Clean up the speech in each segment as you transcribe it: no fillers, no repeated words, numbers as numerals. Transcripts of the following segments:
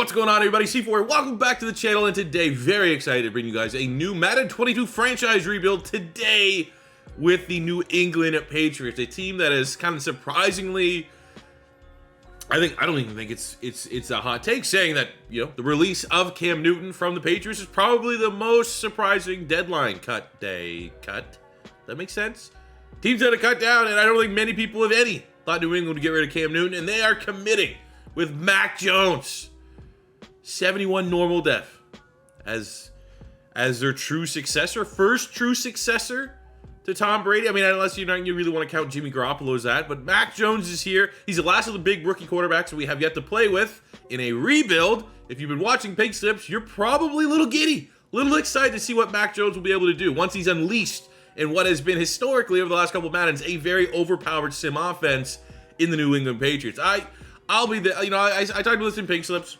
What's going on, everybody? C4, welcome back to the channel, and today, very excited to bring you guys a new Madden 22 franchise rebuild today with the New England Patriots, a team that is kind of surprisingly, I don't even think it's a hot take saying that, you know, the release of Cam Newton from the Patriots is probably the most surprising deadline cut day. That makes sense? Teams had to cut down, and I don't think many people, if any, thought New England would get rid of Cam Newton, and they are committing with Mac Jones, 71 normal def, as their true successor, first true successor to Tom Brady. I mean, unless you really want to count Jimmy Garoppolo as that, but Mac Jones is here. He's the last of the big rookie quarterbacks that we have yet to play with in a rebuild. If you've been watching Pink Slips, you're probably a little giddy, a little excited to see what Mac Jones will be able to do once he's unleashed in what has been historically over the last couple of Maddens a very overpowered sim offense in the New England Patriots. I'll be the, I talked about this in Pink Slips.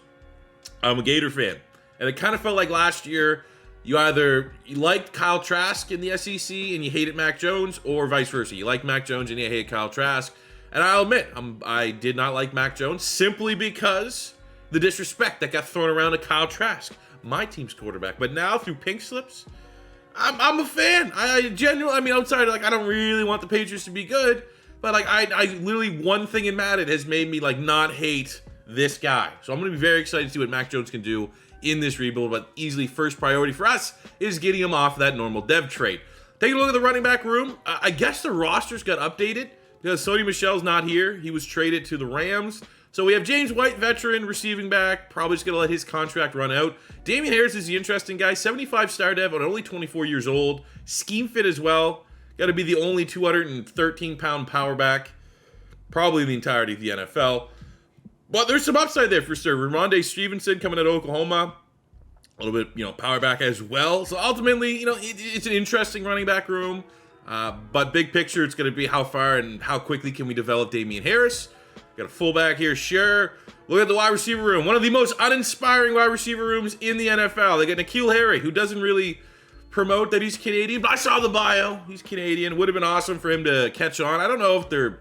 I'm a Gator fan, and it kind of felt like last year you liked Kyle Trask in the SEC and you hated Mac Jones, or vice versa. You liked Mac Jones and you hated Kyle Trask. And I'll admit, I did not like Mac Jones simply because the disrespect that got thrown around to Kyle Trask, my team's quarterback. But now through Pink Slips, I'm a fan. I genuinely, outside, I don't really want the Patriots to be good, but I literally, one thing in Madden has made me not hate this guy. So I'm going to be very excited to see what Mac Jones can do in this rebuild, but easily first priority for us is getting him off that normal dev trade. Taking a look at the running back room, I guess the rosters got updated because Sony Michel's not here. He was traded to the Rams. So we have James White, veteran, receiving back, probably just going to let his contract run out. Damian Harris is the interesting guy, 75 star dev, but only 24 years old. Scheme fit as well. Got to be the only 213-pound power back, probably in the entirety of the NFL. But there's some upside there for sure. Ramondre Stevenson coming out of Oklahoma, a little bit, power back as well. So ultimately, it's an interesting running back room. But big picture, it's going to be how far and how quickly can we develop Damian Harris. Got a fullback here, sure. Look at the wide receiver room. One of the most uninspiring wide receiver rooms in the NFL. They got N'Keal Harry, who doesn't really promote that he's Canadian, but I saw the bio. He's Canadian. Would have been awesome for him to catch on. I don't know if they're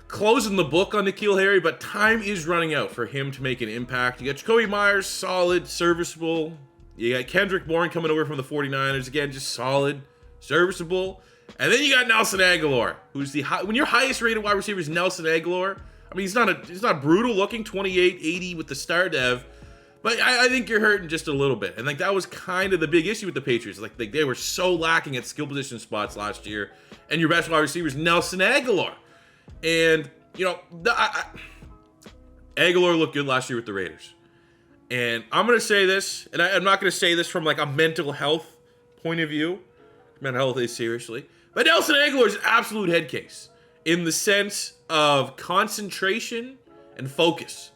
closing the book on N'Keal Harry, but time is running out for him to make an impact. You got Jacoby Myers, solid, serviceable. You got Kendrick Bourne coming over from the 49ers. Again, just solid, serviceable. And then you got Nelson Agholor, who's when your highest rated wide receiver is Nelson Agholor. I mean, he's not brutal looking, 28, 80 with the star dev, but I think you're hurting just a little bit. And that was kind of the big issue with the Patriots. They were so lacking at skill position spots last year, and your best wide receiver is Nelson Agholor. And, Agholor looked good last year with the Raiders. And I'm going to say this, and I'm not going to say this from a mental health point of view. Mental health is seriously. But Nelson Agholor is an absolute head case in the sense of concentration and focus.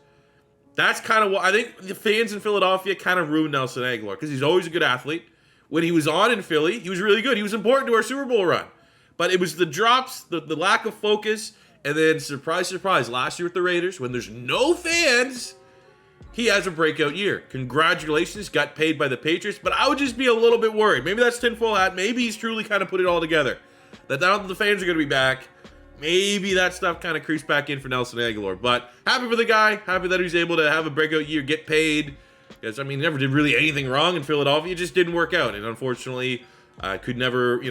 That's kind of what I think the fans in Philadelphia kind of ruined Nelson Agholor, because he's always a good athlete. When he was on in Philly, he was really good. He was important to our Super Bowl run. But it was the drops, the lack of focus, and then surprise, surprise, last year with the Raiders, when there's no fans, he has a breakout year. Congratulations, got paid by the Patriots, but I would just be a little bit worried. Maybe that's tinfoil hat. Maybe he's truly kind of put it all together. That now that the fans are going to be back, maybe that stuff kind of creeps back in for Nelson Agholor. But happy for the guy. Happy that he's able to have a breakout year, get paid. Because, he never did really anything wrong in Philadelphia. It just didn't work out. And unfortunately, could never,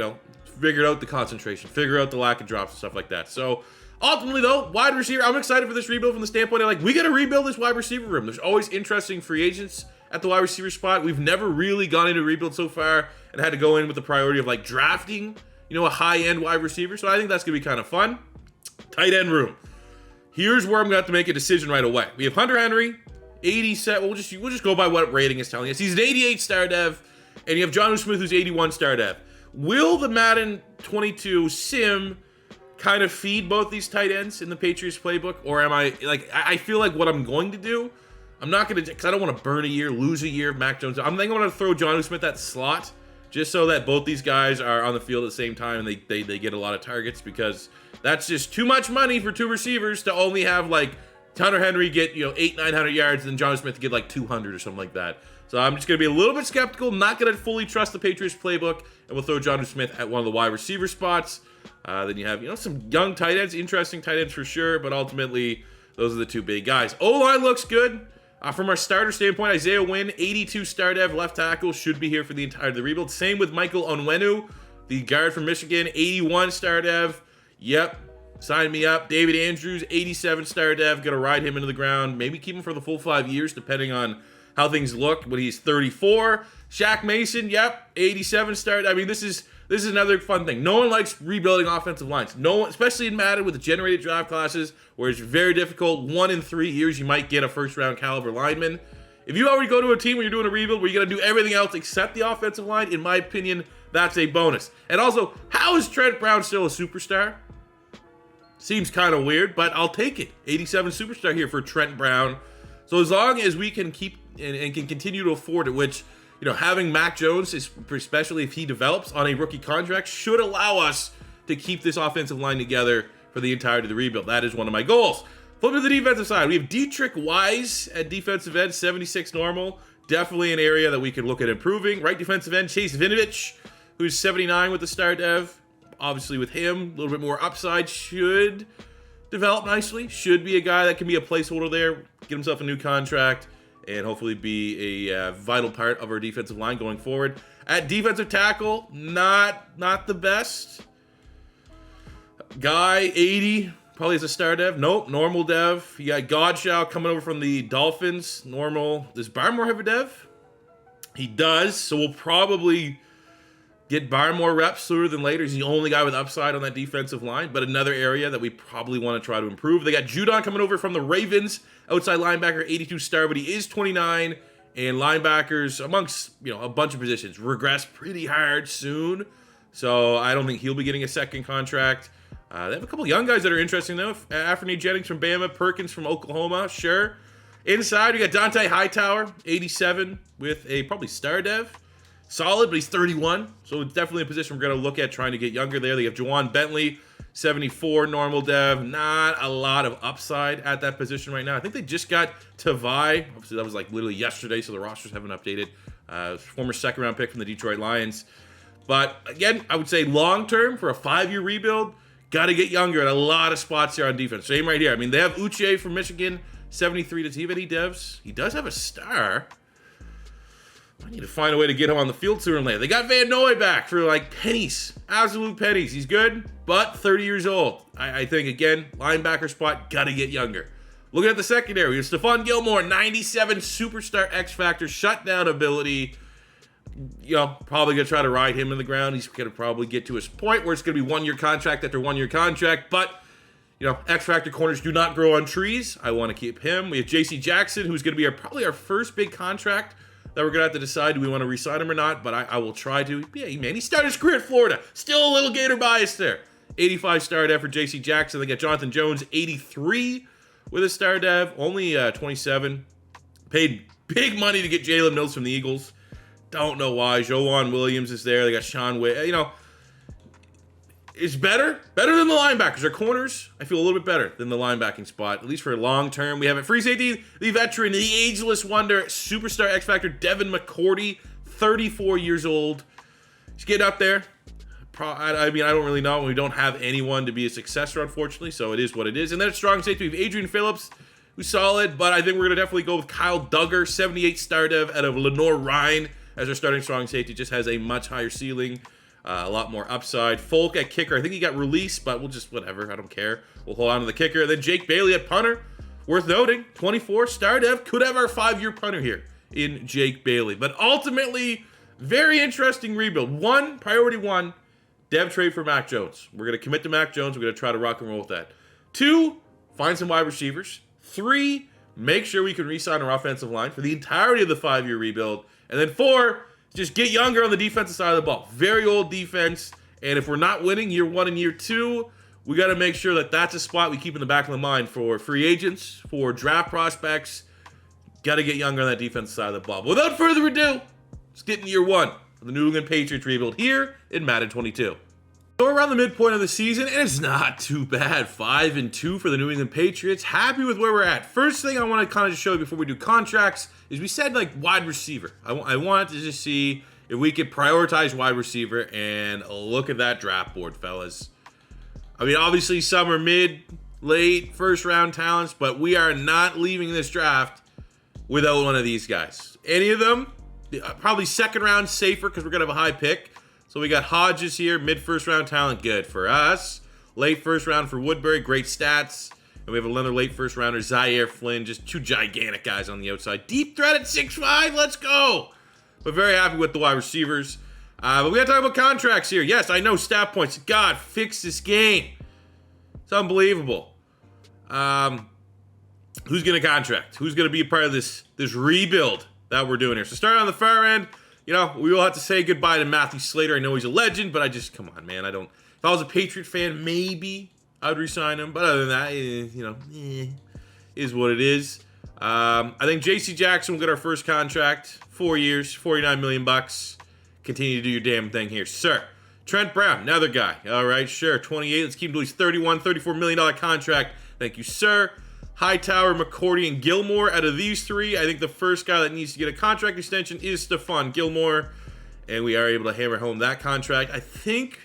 figure out the concentration, figure out the lack of drops and stuff like that. So ultimately, though, wide receiver, I'm excited for this rebuild from the standpoint of we got to rebuild this wide receiver room. There's always interesting free agents at the wide receiver spot. We've never really gone into a rebuild so far and had to go in with the priority of drafting, a high-end wide receiver. So I think that's gonna be kind of fun. Tight end room. Here's where I'm gonna have to make a decision right away. We have Hunter Henry, 80 set. We'll just go by what rating is telling us. He's an 88 star dev, and you have Jonnu Smith, who's 81 star dev. Will the Madden 22 sim kind of feed both these tight ends in the Patriots playbook? Or am I feel like what I'm going to do, I'm not going to, because I don't want to burn a year, lose a year of Mac Jones. I'm going to throw Jonnu Smith at slot, just so that both these guys are on the field at the same time and they get a lot of targets, because that's just too much money for two receivers to only have Hunter Henry get 800-900 yards and then Jonnu Smith get 200 or something like that. So I'm just going to be a little bit skeptical, not going to fully trust the Patriots playbook, and we'll throw Jonnu Smith at one of the wide receiver spots. Then you have, some young tight ends, interesting tight ends for sure, but ultimately, those are the two big guys. O-line looks good. From our starter standpoint, Isaiah Wynn, 82 star dev, left tackle, should be here for the entire of the rebuild. Same with Michael Onwenu, the guard from Michigan, 81 star dev. Yep, sign me up. David Andrews, 87 star dev, gonna ride him into the ground. Maybe keep him for the full 5 years, depending on how things look when he's 34. Shaq Mason, yep, 87 star. I mean, this is another fun thing. No one likes rebuilding offensive lines. No one, especially in Madden with the generated draft classes, where it's very difficult. 1 in 3 years, you might get a first-round caliber lineman. If you already go to a team where you're doing a rebuild where you're going to do everything else except the offensive line, in my opinion, that's a bonus. And also, how is Trent Brown still a superstar? Seems kind of weird, but I'll take it. 87 superstar here for Trent Brown. So as long as we can keep and can continue to afford it, which, you know, having Mac Jones, especially if he develops on a rookie contract, should allow us to keep this offensive line together for the entirety of the rebuild. That is one of my goals. Flip to the defensive side. We have Dietrich Wise at defensive end, 76 normal. Definitely an area that we can look at improving. Right defensive end, Chase Vinovich, who's 79 with the star dev. Obviously with him, a little bit more upside, should develop nicely. Should be a guy that can be a placeholder there, get himself a new contract, and hopefully be a vital part of our defensive line going forward. At defensive tackle, not the best. Guy, 80, probably is a star dev. Nope, normal dev. You got Godshaw coming over from the Dolphins, normal. Does Barmore have a dev? He does, so we'll probably get Barmore reps sooner than later. He's the only guy with upside on that defensive line, but another area that we probably want to try to improve. They got Judon coming over from the Ravens, outside linebacker, 82 star, but he is 29, and linebackers, amongst, you know, a bunch of positions, regress pretty hard soon, so I don't think he'll be getting a second contract. They have a couple young guys that are interesting, though. Anfernee Jennings from Bama, Perkins from Oklahoma, sure. Inside, we got Dante Hightower, 87, with a probably star dev. Solid, but he's 31, so it's definitely a position we're going to look at trying to get younger there. They have Juwan Bentley, 74, normal dev. Not a lot of upside at that position right now. I think they just got Tavai. Obviously, that was like literally yesterday, so the rosters haven't updated. Former second-round pick from the Detroit Lions. But, again, I would say long-term for a 5-year rebuild, got to get younger at a lot of spots here on defense. Same right here. I mean, they have Uche from Michigan, 73. Does he have any devs? He does have a star. I need to find a way to get him on the field sooner or later. They got Van Noy back for like pennies. Absolute pennies. He's good, but 30 years old. I think, again, linebacker spot, got to get younger. Looking at the secondary, we have Stephon Gilmore, 97 superstar X-Factor, shutdown ability. You know, probably going to try to ride him in the ground. He's going to probably get to his point where it's going to be 1-year contract after 1-year contract, but, you know, X-Factor corners do not grow on trees. I want to keep him. We have J.C. Jackson, who's going to be probably our first big contract that we're going to have to decide, do we want to re-sign him or not, but I will try to. Yeah, man, he started his career at Florida. Still a little Gator bias there. 85 star dev for J.C. Jackson. They got Jonathan Jones, 83 with a star dev, only 27. Paid big money to get Jalen Mills from the Eagles. Don't know why. Joejuan Williams is there. They got Sean Way. You know, it's better than the linebackers. Our corners, I feel a little bit better than the linebacking spot, at least for long term. We have at free safety, the veteran, the ageless wonder, superstar X-Factor, Devin McCourty, 34 years old. He's getting up there. I mean, I don't really know. We don't have anyone to be a successor, unfortunately, so it is what it is. And then at strong safety, we have Adrian Phillips, who's solid, but I think we're going to definitely go with Kyle Duggar, 78 star dev out of Lenore Rhine as our starting strong safety. Just has a much higher ceiling. A lot more upside. Folk at kicker. I think he got released, but we'll just, whatever. I don't care. We'll hold on to the kicker. Then Jake Bailey at punter. Worth noting, 24 star dev. Could have our 5-year punter here in Jake Bailey. But ultimately, very interesting rebuild. Priority one, dev trade for Mac Jones. We're going to commit to Mac Jones. We're going to try to rock and roll with that. 2, find some wide receivers. 3, make sure we can re-sign our offensive line for the entirety of the 5-year rebuild. And then 4, just get younger on the defensive side of the ball. Very old defense. And if we're not winning year 1 and year 2, we got to make sure that that's a spot we keep in the back of the mind for free agents, for draft prospects. Got to get younger on that defensive side of the ball. But without further ado, let's get into year 1 of the New England Patriots rebuild here in Madden 22. So we're around the midpoint of the season, and it's not too bad. 5-2 for the New England Patriots. Happy with where we're at. First thing I want to kind of just show you before we do contracts is we said like wide receiver. I wanted to just see if we could prioritize wide receiver, and look at that draft board, fellas. I mean, obviously some are mid, late, first round talents, but we are not leaving this draft without one of these guys. Any of them, probably second round safer because we're going to have a high pick. So we got Hodges here, mid-first round talent, good for us. Late first round for Woodbury, great stats. And we have another late first rounder, Zaire Flynn, just two gigantic guys on the outside. Deep threat at 6'5", let's go. But very happy with the wide receivers. But we got to talk about contracts here. Yes, I know stat points. God, fix this game. It's unbelievable. Who's going to contract? Who's going to be a part of this rebuild that we're doing here? So starting on the far end, you know, we will have to say goodbye to Matthew Slater. I know he's a legend, but come on, man. If I was a Patriot fan, maybe I would re-sign him. But other than that, is what it is. I think J.C. Jackson will get our first contract. 4 years, $49 million. Continue to do your damn thing here, sir. Trent Brown, another guy. All right, sure, 28. Let's keep him to his $34 million contract. Thank you, sir. Hightower, McCourty, and Gilmore. Out of these three, I think the first guy that needs to get a contract extension is Stephon Gilmore. And we are able to hammer home that contract. I think...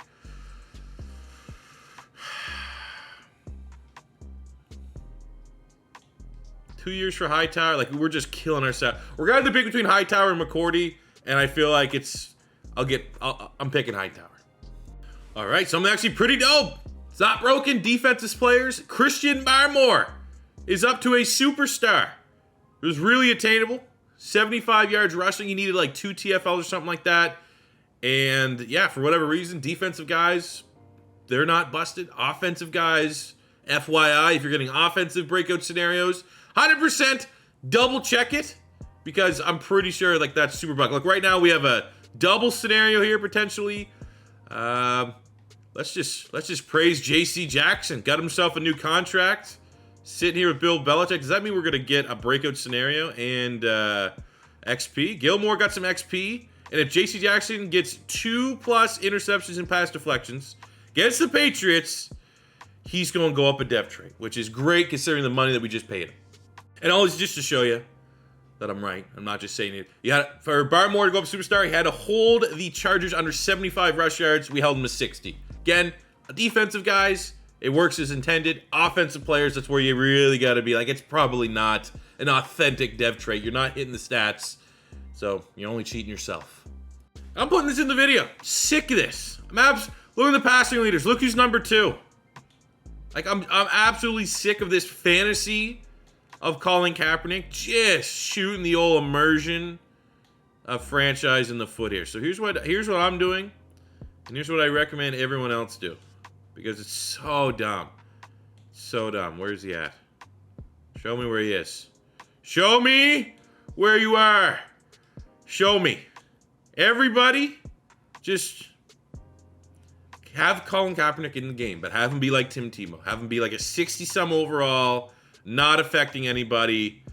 $2 years for Hightower. Like, we're just killing ourselves. We're going to have to pick between Hightower and McCourty. And I feel like I'm picking Hightower. All right, something actually pretty dope. It's not broken. Defensive players. Christian Barmore is up to a superstar. It was really attainable. 75 yards rushing. He needed like 2 TFLs or something like that. And yeah, for whatever reason, defensive guys, they're not busted. Offensive guys, FYI, if you're getting offensive breakout scenarios, 100% double check it because I'm pretty sure like that's super bug. Like right now we have a double scenario here potentially. Let's just praise J.C. Jackson. Got himself a new contract. Sitting here with Bill Belichick. Does that mean we're going to get a breakout scenario and XP? Gilmore got some XP. And if J.C. Jackson gets 2+ interceptions and pass deflections against the Patriots, he's going to go up a depth chart, which is great considering the money that we just paid him. And always just to show you that I'm right. I'm not just saying it. For Barmore to go up superstar, he had to hold the Chargers under 75 rush yards. We held him to 60. Again, defensive guys, it works as intended. Offensive players, that's where you really got to be like, it's probably not an authentic dev trait. You're not hitting the stats, so you're only cheating yourself. I'm putting this in the video. Sick of this. Look at the passing leaders. Look who's number 2. Like, I'm absolutely sick of this fantasy of Colin Kaepernick just shooting the old immersion of franchise in the foot here. So here's what I'm doing, and here's what I recommend everyone else do. Because it's so dumb. So dumb. Where's he at? Show me where he is. Show me where you are. Show me. Everybody, just have Colin Kaepernick in the game, but have him be like Tim Tebow. Have him be like a 60-some overall, not affecting anybody.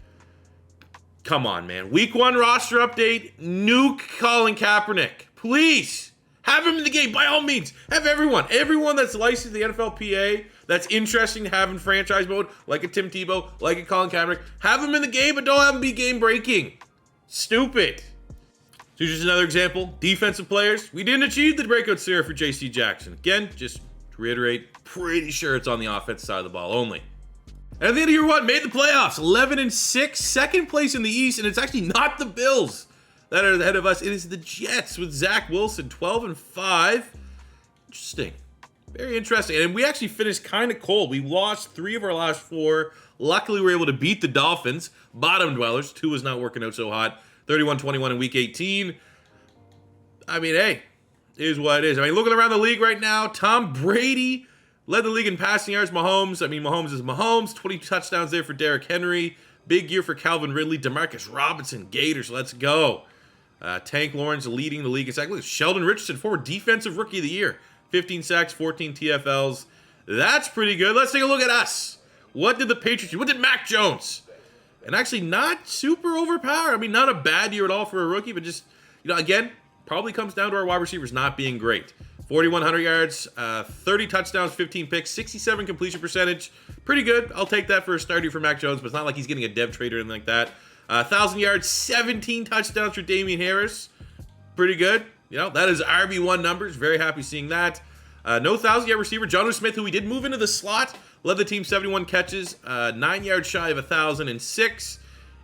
Come on, man. Week 1 roster update. Nuke Colin Kaepernick. Please. Have him in the game, by all means. Have everyone that's licensed the NFLPA, that's interesting to have in franchise mode, like a Tim Tebow, like a Colin Kaepernick, have him in the game, but don't have him be game-breaking. Stupid. So here's just another example. Defensive players. We didn't achieve the breakout scenario for J.C. Jackson. Again, just to reiterate, pretty sure it's on the offensive side of the ball only. And at the end of year 1, made the playoffs. 11-6, second place in the East, and it's actually not the Bills that are ahead of us. It is the Jets with Zach Wilson, 12-5. Interesting. Very interesting. And we actually finished kind of cold. We lost 3 of our last 4. Luckily, we were able to beat the Dolphins, bottom dwellers. 2 was not working out so hot. 31-21 in Week 18. I mean, hey, it is what it is. I mean, looking around the league right now, Tom Brady led the league in passing yards. Mahomes is Mahomes. 20 touchdowns there for Derrick Henry. Big year for Calvin Ridley. Demarcus Robinson, Gators, let's go. Tank Lawrence leading the league. It's actually Sheldon Richardson, former defensive rookie of the year. 15 sacks, 14 TFLs. That's pretty good. Let's take a look at us. What did the Patriots do? What did Mac Jones? And actually not super overpowered. I mean, not a bad year at all for a rookie, but just, again, probably comes down to our wide receivers not being great. 4,100 yards, 30 touchdowns, 15 picks, 67 completion percentage. Pretty good. I'll take that for a starter for Mac Jones, but it's not like he's getting a dev trade or anything like that. 1,000 yards, 17 touchdowns for Damian Harris. Pretty good. That is RB1 numbers. Very happy seeing that. No 1,000-yard receiver. Jonnu Smith, who we did move into the slot, led the team 71 catches, 9 yards shy of 1,006.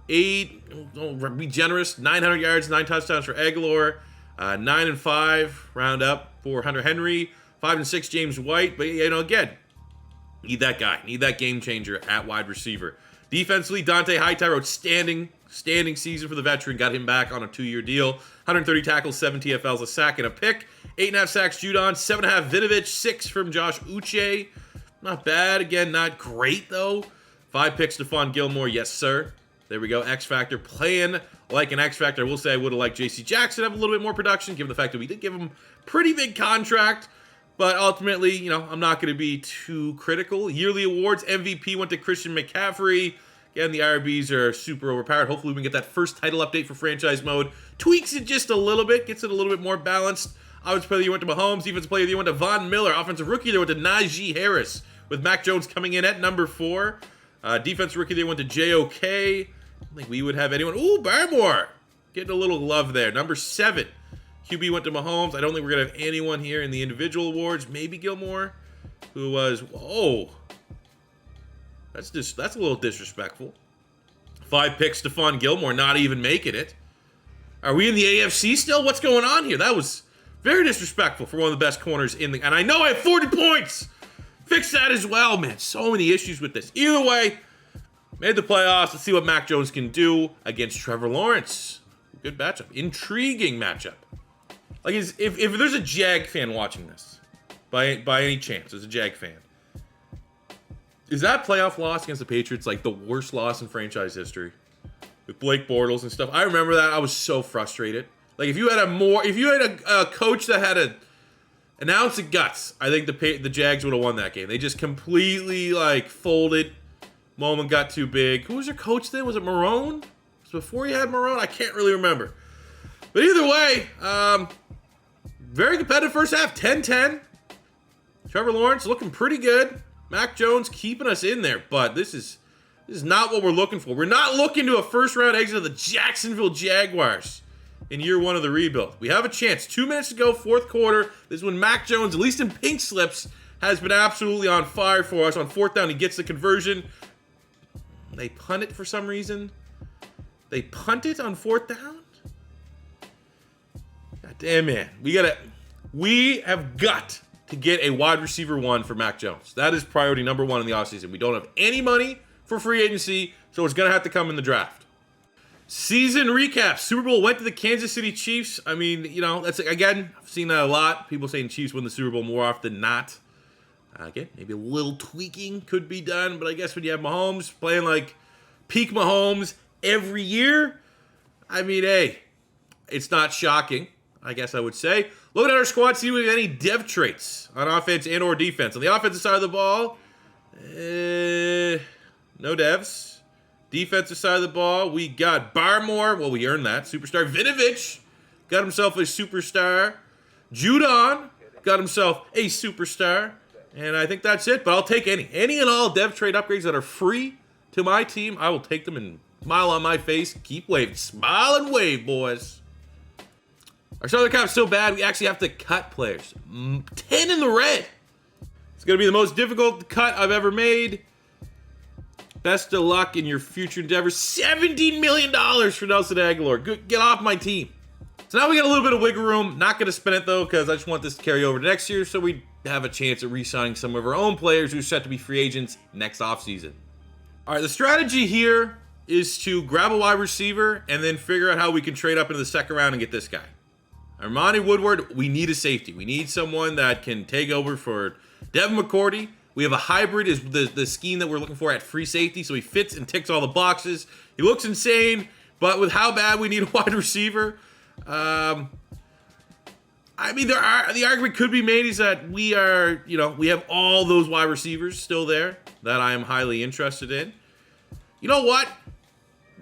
8, be generous, 900 yards, 9 touchdowns for Aguilar. 9 and 5, round up for Hunter Henry. 5 and 6, James White. But, you know, again, need that guy. Need that game changer at wide receiver. Defensively, Dante Hightower, outstanding season for the veteran. Got him back on a 2-year deal. 130 tackles, 7 TFLs, a sack, and a pick. 8.5 sacks, Judon. 7.5, Vinovich. 6 from Josh Uche. Not bad. Again, not great, though. 5 picks, Stephon Gilmore. Yes, sir. There we go. X Factor. Playing like an X Factor. I will say I would have liked J.C. Jackson to have a little bit more production, given the fact that we did give him pretty big contract. But ultimately, you know, I'm not going to be too critical. Yearly awards, MVP went to Christian McCaffrey. Again, the IRBs are super overpowered. Hopefully we can get that first title update for franchise mode. Tweaks it just a little bit, gets it a little bit more balanced. Offensive player of the year went to Mahomes. Defensive player of the year went to Von Miller. Offensive rookie of the year went to Najee Harris, with Mac Jones coming in at number 4. Defensive rookie of the year went to JOK. I don't think we would have anyone. Ooh, Barmore. Getting a little love there. Number 7. QB went to Mahomes. I don't think we're going to have anyone here in the individual awards. Maybe Gilmore, who was, whoa. That's a little disrespectful. 5 picks, Stephon Gilmore, not even making it. Are we in the AFC still? What's going on here? That was very disrespectful for one of the best corners in the... And I know I have 40 points. Fix that as well, man. So many issues with this. Either way, made the playoffs. Let's see what Mac Jones can do against Trevor Lawrence. Good matchup. Intriguing matchup. Like, if there's a Jag fan watching this, by any chance, there's a Jag fan, is that playoff loss against the Patriots like the worst loss in franchise history? With Blake Bortles and stuff. I remember that. I was so frustrated. Like, if you had a coach that had an ounce of guts, I think the Jags would have won that game. They just completely, like, folded. Moment got too big. Who was their coach then? Was it Marone? Was it before you had Marone? I can't really remember. But either way, very competitive first half. 10-10. Trevor Lawrence looking pretty good. Mac Jones keeping us in there. But this is not what we're looking for. We're not looking to a first-round exit of the Jacksonville Jaguars in year 1 of the rebuild. We have a chance. 2 minutes to go, 4th quarter. This is when Mac Jones, at least in pink slips, has been absolutely on fire for us. On 4th down, he gets the conversion. They punt it for some reason. They punt it on 4th down? God damn, man. We have got to get a wide receiver 1 for Mac Jones. That is priority number 1 in the offseason. We don't have any money for free agency, so it's going to have to come in the draft. Season recap. Super Bowl went to the Kansas City Chiefs. I mean, you know, that's, again, I've seen that a lot. People saying Chiefs win the Super Bowl more often than not. Again, maybe a little tweaking could be done, but I guess when you have Mahomes playing like peak Mahomes every year, I mean, hey, it's not shocking, I guess I would say. Looking at our squad, see if we have any dev traits on offense and or defense. On the offensive side of the ball, no devs. Defensive side of the ball, we got Barmore. Well, we earned that. Superstar. Vinovich got himself a superstar. Judon got himself a superstar. And I think that's it. But I'll take any and all dev trade upgrades that are free to my team. I will take them and smile on my face. Keep waving. Smile and wave, boys. Our salary cap is so bad, we actually have to cut players. 10 in the red. It's going to be the most difficult cut I've ever made. Best of luck in your future endeavors. $17 million for Nelson Aguilar. Good, get off my team. So now we got a little bit of wiggle room. Not going to spin it, though, because I just want this to carry over to next year so we have a chance at re-signing some of our own players who are set to be free agents next offseason. All right, the strategy here is to grab a wide receiver and then figure out how we can trade up into the second round and get this guy. Armani Woodward, we need a safety. We need someone that can take over for Devin McCourty. We have a hybrid is the scheme that we're looking for at free safety, so he fits and ticks all the boxes. He looks insane, but with how bad we need a wide receiver, I mean, the argument could be made is that we have all those wide receivers still there that I am highly interested in. You know what?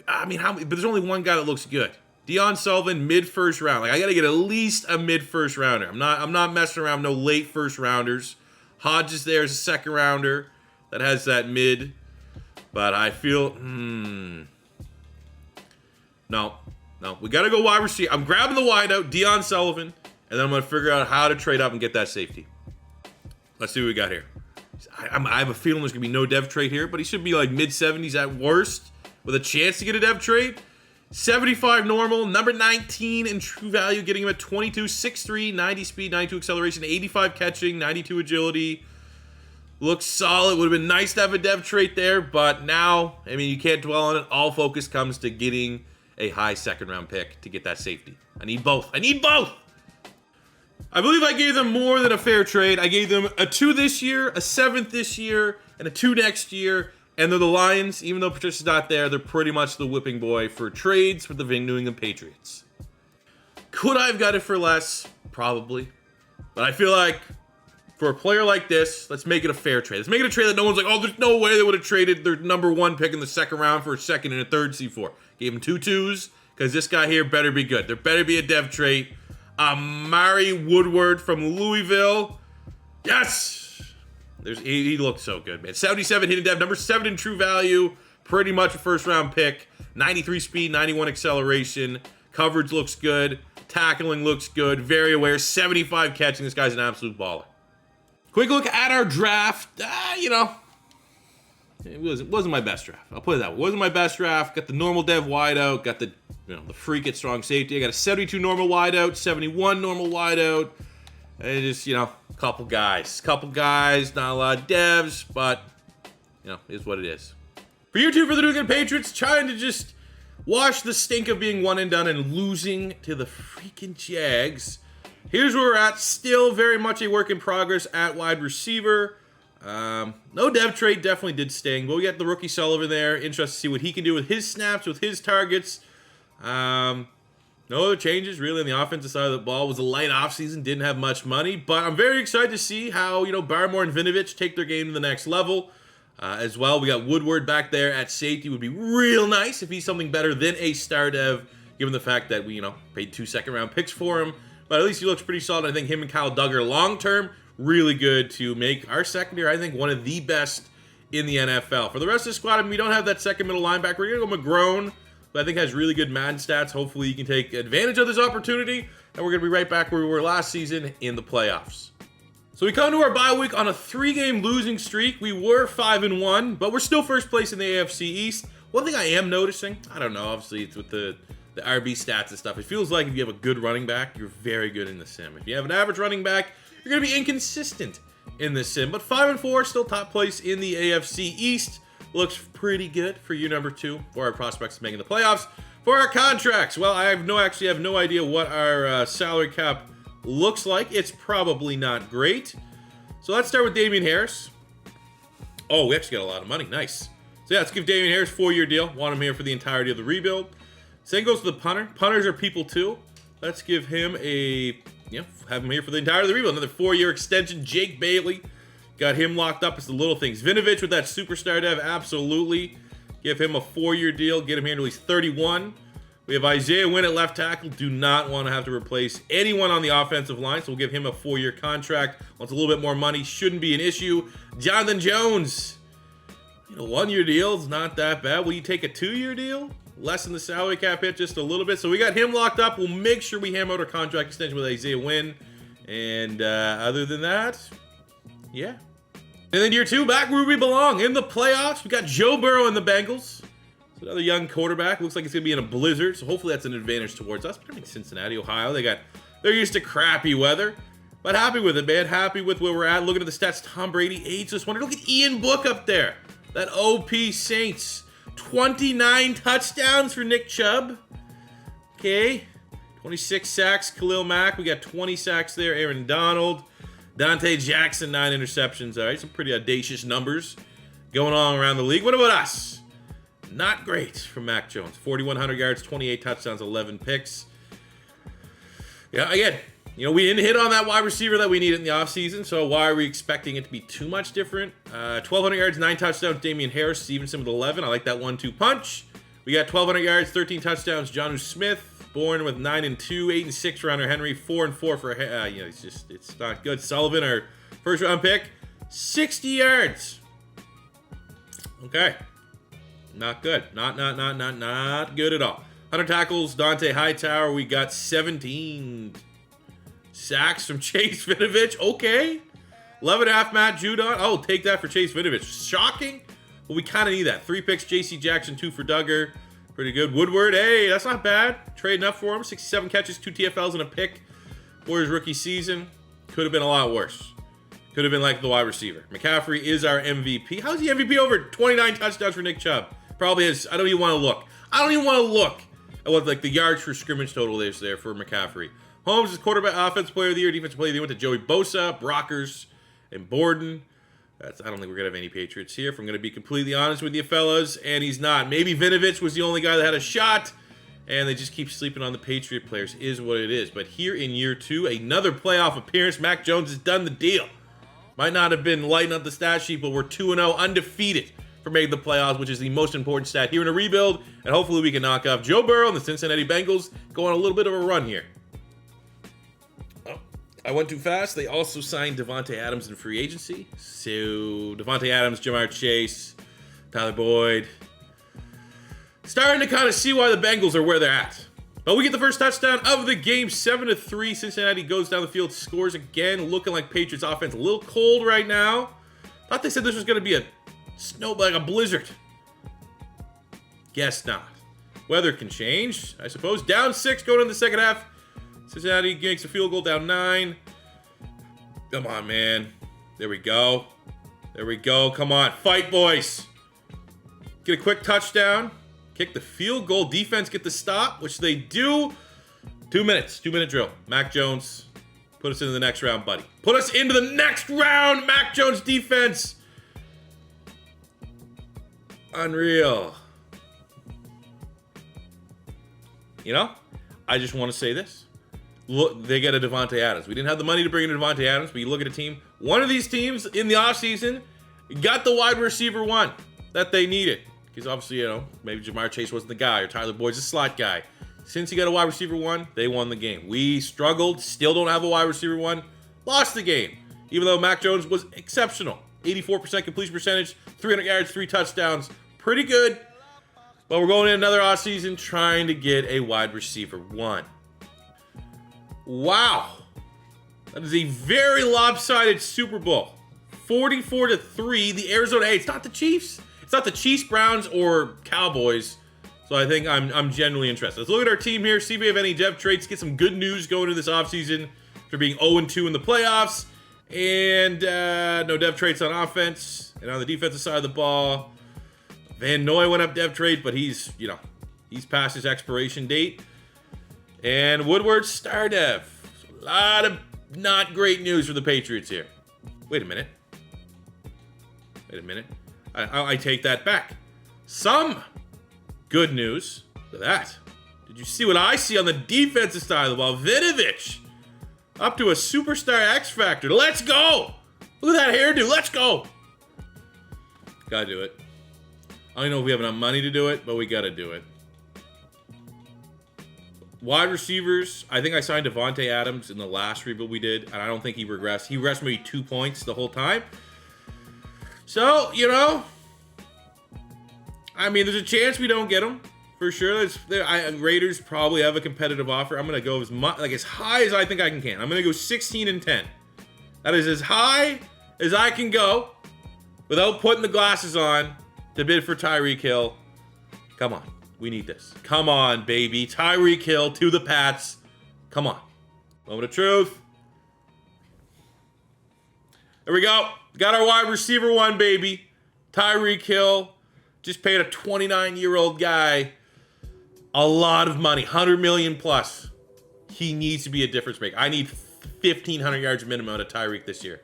I mean, but there's only one guy that looks good. Deion Sullivan, mid-first round. Like, I got to get at least a mid-first rounder. I'm not messing around with no late first rounders. Hodges there is a second rounder that has that mid. But I feel, no, we got to go wide receiver. I'm grabbing the wideout, Deion Sullivan, and then I'm going to figure out how to trade up and get that safety. Let's see what we got here. I have a feeling there's going to be no dev trade here, but he should be like mid-70s at worst. with a chance to get a dev trade. 75 normal, number 19 in true value, getting him at 22, 6'3", 90 speed, 92 acceleration, 85 catching, 92 agility. Looks solid. Would have been nice to have a dev trait there, but now, I mean, you can't dwell on it. All focus comes to getting a high second-round pick to get that safety. I need both. I need both! I believe I gave them more than a fair trade. I gave them a 2 this year, a 7th this year, and a 2 next year. And they're the Lions. Even though Patriots is not there, they're pretty much the whipping boy for trades for the New England Patriots. Could I have got it for less? Probably. But I feel like for a player like this, let's make it a fair trade. Let's make it a trade that no one's like, oh, there's no way they would have traded their number 1 pick in the second round for a second and a third C4. Gave him 2 2s, because this guy here better be good. There better be a dev trait. Amari Woodward from Louisville. Yes! He looks so good, man. 77 hidden dev, number 7 in true value. Pretty much a first-round pick. 93 speed, 91 acceleration. Coverage looks good. Tackling looks good. Very aware. 75 catching. This guy's an absolute baller. Quick look at our draft. You know, it wasn't my best draft. I'll put it that way. It wasn't my best draft. Got the normal dev wideout. Got the freak at strong safety. I got a 72 normal wideout, 71 normal wideout, and just a couple guys. Not a lot of devs, but is what it is. For you two, for the New England Patriots, trying to just wash the stink of being one and done and losing to the freaking Jags. Here's where we're at. Still very much a work in progress at wide receiver. No dev trait, definitely did sting. But we got the rookie Sullivan there. Interested to see what he can do with his snaps, with his targets. No other changes really on the offensive side of the ball. It was a light offseason, didn't have much money. But I'm very excited to see how, Barmore and Vinovich take their game to the next level. As well, we got Woodward back there at safety. Would be real nice if he's something better than a star dev, given the fact that we, paid 2 second-round picks for him. But at least he looks pretty solid. I think him and Kyle Duggar long-term, really good to make our secondary, I think, one of the best in the NFL. For the rest of the squad, I mean, we don't have that second middle linebacker. We're going to go McGrone, who I think has really good Madden stats. Hopefully, he can take advantage of this opportunity. And we're going to be right back where we were last season in the playoffs. So we come to our bye week on a 3-game losing streak. We were 5-1, but we're still first place in the AFC East. One thing I am noticing, I don't know, obviously it's with the RB stats and stuff. It feels like if you have a good running back, you're very good in the sim. If you have an average running back, you're going to be inconsistent in the sim. But 5-4, still top place in the AFC East. Looks pretty good for year number 2 for our prospects making the playoffs. For our contracts, well, I actually have no idea what our salary cap looks like. It's probably not great. So let's start with Damian Harris. Oh, we actually got a lot of money. Nice. So yeah, let's give Damian Harris a 4-year deal. Want him here for the entirety of the rebuild. Same goes to the punter. Punters are people too. Let's give him have him here for the entirety of the rebuild. Another 4-year extension. Jake Bailey. Got him locked up. It's the little things. Vinovich with that superstar dev. Absolutely. Give him a 4-year deal. Get him here until he's 31. We have Isaiah Wynn at left tackle. Do not want to have to replace anyone on the offensive line, so we'll give him a 4-year contract. Wants a little bit more money. Shouldn't be an issue. Jonathan Jones. 1-year deal is not that bad. Will you take a 2-year deal? Lessen the salary cap hit just a little bit. So we got him locked up. We'll make sure we hammer out our contract extension with Isaiah Wynn. And other than that, yeah. And then year 2, back where we belong, in the playoffs. We got Joe Burrow and the Bengals. So another young quarterback. Looks like it's going to be in a blizzard. So hopefully that's an advantage towards us. But I mean, Cincinnati, Ohio, they're used to crappy weather. But happy with it, man. Happy with where we're at. Looking at the stats, Tom Brady, ageless wonder. Look at Ian Book up there. That OP Saints. 29 touchdowns for Nick Chubb. Okay. 26 sacks, Khalil Mack. We got 20 sacks there. Aaron Donald. Dante Jackson, 9 interceptions. All right, some pretty audacious numbers going on around the league. What about us? Not great from Mac Jones. 4,100 yards, 28 touchdowns, 11 picks. Yeah, again, we didn't hit on that wide receiver that we needed in the offseason, so why are we expecting it to be too much different? 1,200 yards, 9 touchdowns, Damian Harris, Stevenson with 11. I like that 1-2 punch. We got 1,200 yards, 13 touchdowns, Jonnu Smith. Born with 9-2, 8-6 for Hunter Henry, 4-4 for it's not good. Sullivan, our first round pick, 60 yards. Okay, not good. Not good at all. 100 tackles, Dante Hightower. We got 17 sacks from Chase Vinovich. Okay, 11.5 Matt Judon. Oh, take that for Chase Vinovich. Shocking. But we kind of need that. 3 picks, J.C. Jackson, 2 for Duggar. Pretty good. Woodward, hey, that's not bad. Trading up for him. 67 catches, 2 TFLs, and a pick for his rookie season. Could have been a lot worse. Could have been like the wide receiver. McCaffrey is our MVP. How's he MVP over 29 touchdowns for Nick Chubb? Probably is. I don't even want to look. I don't even want to look at what like the yards per scrimmage total is there for McCaffrey. Holmes is quarterback, offensive player of the year, defensive player of the year. Went to Joey Bosa, Brockers, and Borden. I don't think we're going to have any Patriots here, if I'm going to be completely honest with you fellas. And he's not. Maybe Vinovich was the only guy that had a shot. And they just keep sleeping on the Patriot players, is what it is. But here in year 2, another playoff appearance. Mac Jones has done the deal. Might not have been lighting up the stat sheet, but we're 2-0 undefeated for making the playoffs, which is the most important stat here in a rebuild. And hopefully we can knock off Joe Burrow and the Cincinnati Bengals, go on a little bit of a run here. Oh, I went too fast. They also signed Devontae Adams in free agency. So Devontae Adams, Jamar Chase, Tyler Boyd. Starting to kind of see why the Bengals are where they're at. But we get the first touchdown of the game, 7-3. Cincinnati goes down the field, scores again, looking like Patriots offense a little cold right now. Thought they said this was going to be a snow, like a blizzard. Guess not. Weather can change, I suppose. Down 6 going into the second half. Cincinnati makes a field goal, down 9. Come on, man. There we go. There we go. Come on. Fight, boys. Get a quick touchdown. Kick the field goal. Defense get the stop, which they do. 2 minutes. 2-minute drill. Mac Jones, put us into the next round, buddy. Put us into the next round, Mac Jones defense. Unreal. You know, I just want to say this. Look, they get a Devontae Adams. We didn't have the money to bring in a Devontae Adams, but you look at a team. One of these teams in the offseason got the wide receiver one that they needed. Because obviously, you know, maybe Jamar Chase wasn't the guy or Tyler Boyd's a slot guy. Since he got a wide receiver one, they won the game. We struggled, still don't have a wide receiver one, lost the game. Even though Mac Jones was exceptional. 84% completion percentage, 300 yards, 3 touchdowns. Pretty good. But we're going in another offseason trying to get a wide receiver one. Wow. That is a very lopsided Super Bowl. 44-3. The Arizona, hey, it's not the Chiefs. It's not the Chiefs, Browns, or Cowboys. So I think I'm genuinely interested. Let's look at our team here, see if we have any depth traits, get some good news going into this offseason after being 0-2 in the playoffs. And no depth traits on offense. And on the defensive side of the ball, Van Noy went up depth trait, but he's past his expiration date. And Woodward, star dev. So a lot of not great news for the Patriots here. Wait a minute. I take that back. Some good news. Look at that. Did you see what I see on the defensive side of the ball? Vinovich up to a superstar X Factor. Let's go. Look at that hairdo. Let's go. Gotta do it. I don't know if we have enough money to do it, but we gotta do it. Wide receivers, I think I signed Devontae Adams in the last rebuild we did, and I don't think he regressed. He regressed maybe 2 points the whole time. So, you know, I mean, there's a chance we don't get him, for sure. Raiders probably have a competitive offer. I'm going to go as high as I think I can. I'm going to go 16-10. That is as high as I can go without putting the glasses on to bid for Tyreek Hill. Come on. We need this. Come on, baby. Tyreek Hill to the Pats. Come on. Moment of truth. There we go. Got our wide receiver one, baby. Tyreek Hill. Just paid a 29-year-old guy a lot of money. 100 million plus. He needs to be a difference maker. I need 1,500 yards minimum out of Tyreek this year.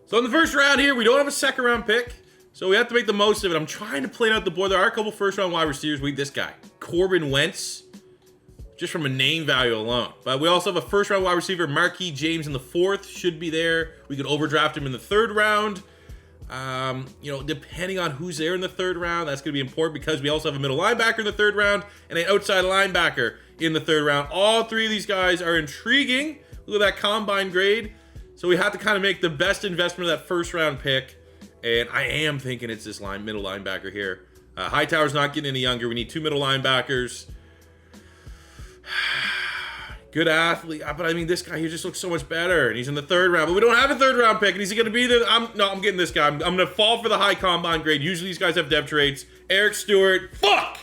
So in the first round here, we don't have a second round pick. So we have to make the most of it. I'm trying to play out the board. There are a couple first round wide receivers. We this guy, Corbin Wentz, just from a name value alone. But we also have a first round wide receiver, Marquis James in the 4th, should be there. We could overdraft him in the 3rd round. You know, depending on who's there in the 3rd round, that's going to be important because we also have a middle linebacker in the 3rd round and an outside linebacker in the 3rd round. All 3 of these guys are intriguing. Look at that combine grade. So we have to kind of make the best investment of that first round pick. And I am thinking it's this middle linebacker here. Hightower's not getting any younger. We need 2 middle linebackers. Good athlete. But I mean, this guy here just looks so much better. And he's in the 3rd round. But we don't have a 3rd round pick. And he's going to be there. I'm getting this guy. I'm going to fall for the high combine grade. Usually these guys have dev traits. Eric Stewart. Fuck!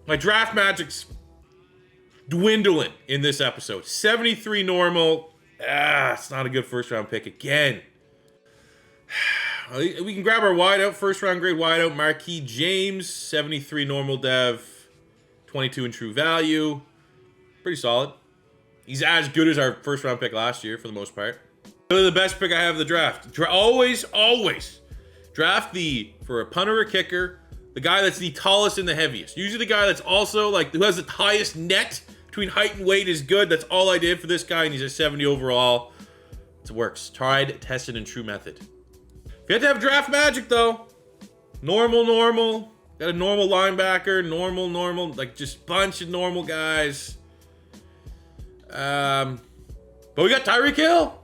My draft magic's dwindling in this episode. 73 normal. It's not a good 1st round pick again. We can grab our wideout. 1st round grade wideout. Marquis James. 73 normal dev. 22 in true value. Pretty solid. He's as good as our 1st round pick last year for the most part. Really the best pick I have of the draft. Always draft for a punter or kicker, the guy that's the tallest and the heaviest. Usually the guy that's also who has the highest net between height and weight is good. That's all I did for this guy, and he's a 70 overall. It works. Tried, tested, and true method. If you have to have draft magic though, normal. Got a normal linebacker, normal, just bunch of normal guys. But we got Tyreek Hill.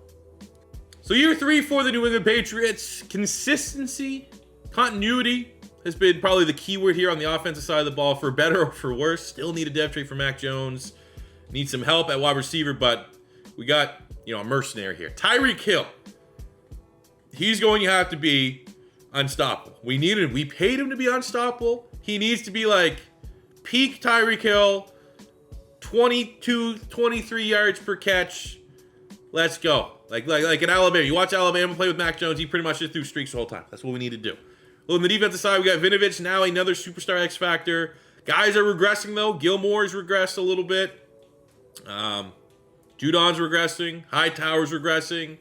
So year 3 for the New England Patriots. Consistency, continuity has been probably the key word here on the offensive side of the ball, for better or for worse. Still need a dev trait for Mac Jones. Need some help at wide receiver, but we got, a mercenary here. Tyreek Hill. He's going to have to be unstoppable. We paid him to be unstoppable. He needs to be peak Tyreek Hill. 22, 23 yards per catch. Let's go. Like in Alabama. You watch Alabama play with Mac Jones, he pretty much just threw streaks the whole time. That's what we need to do. Well, on the defensive side, we got Vinovich, now another superstar X factor. Guys are regressing though. Gilmore's regressed a little bit. Judon's regressing. Hightower's regressing.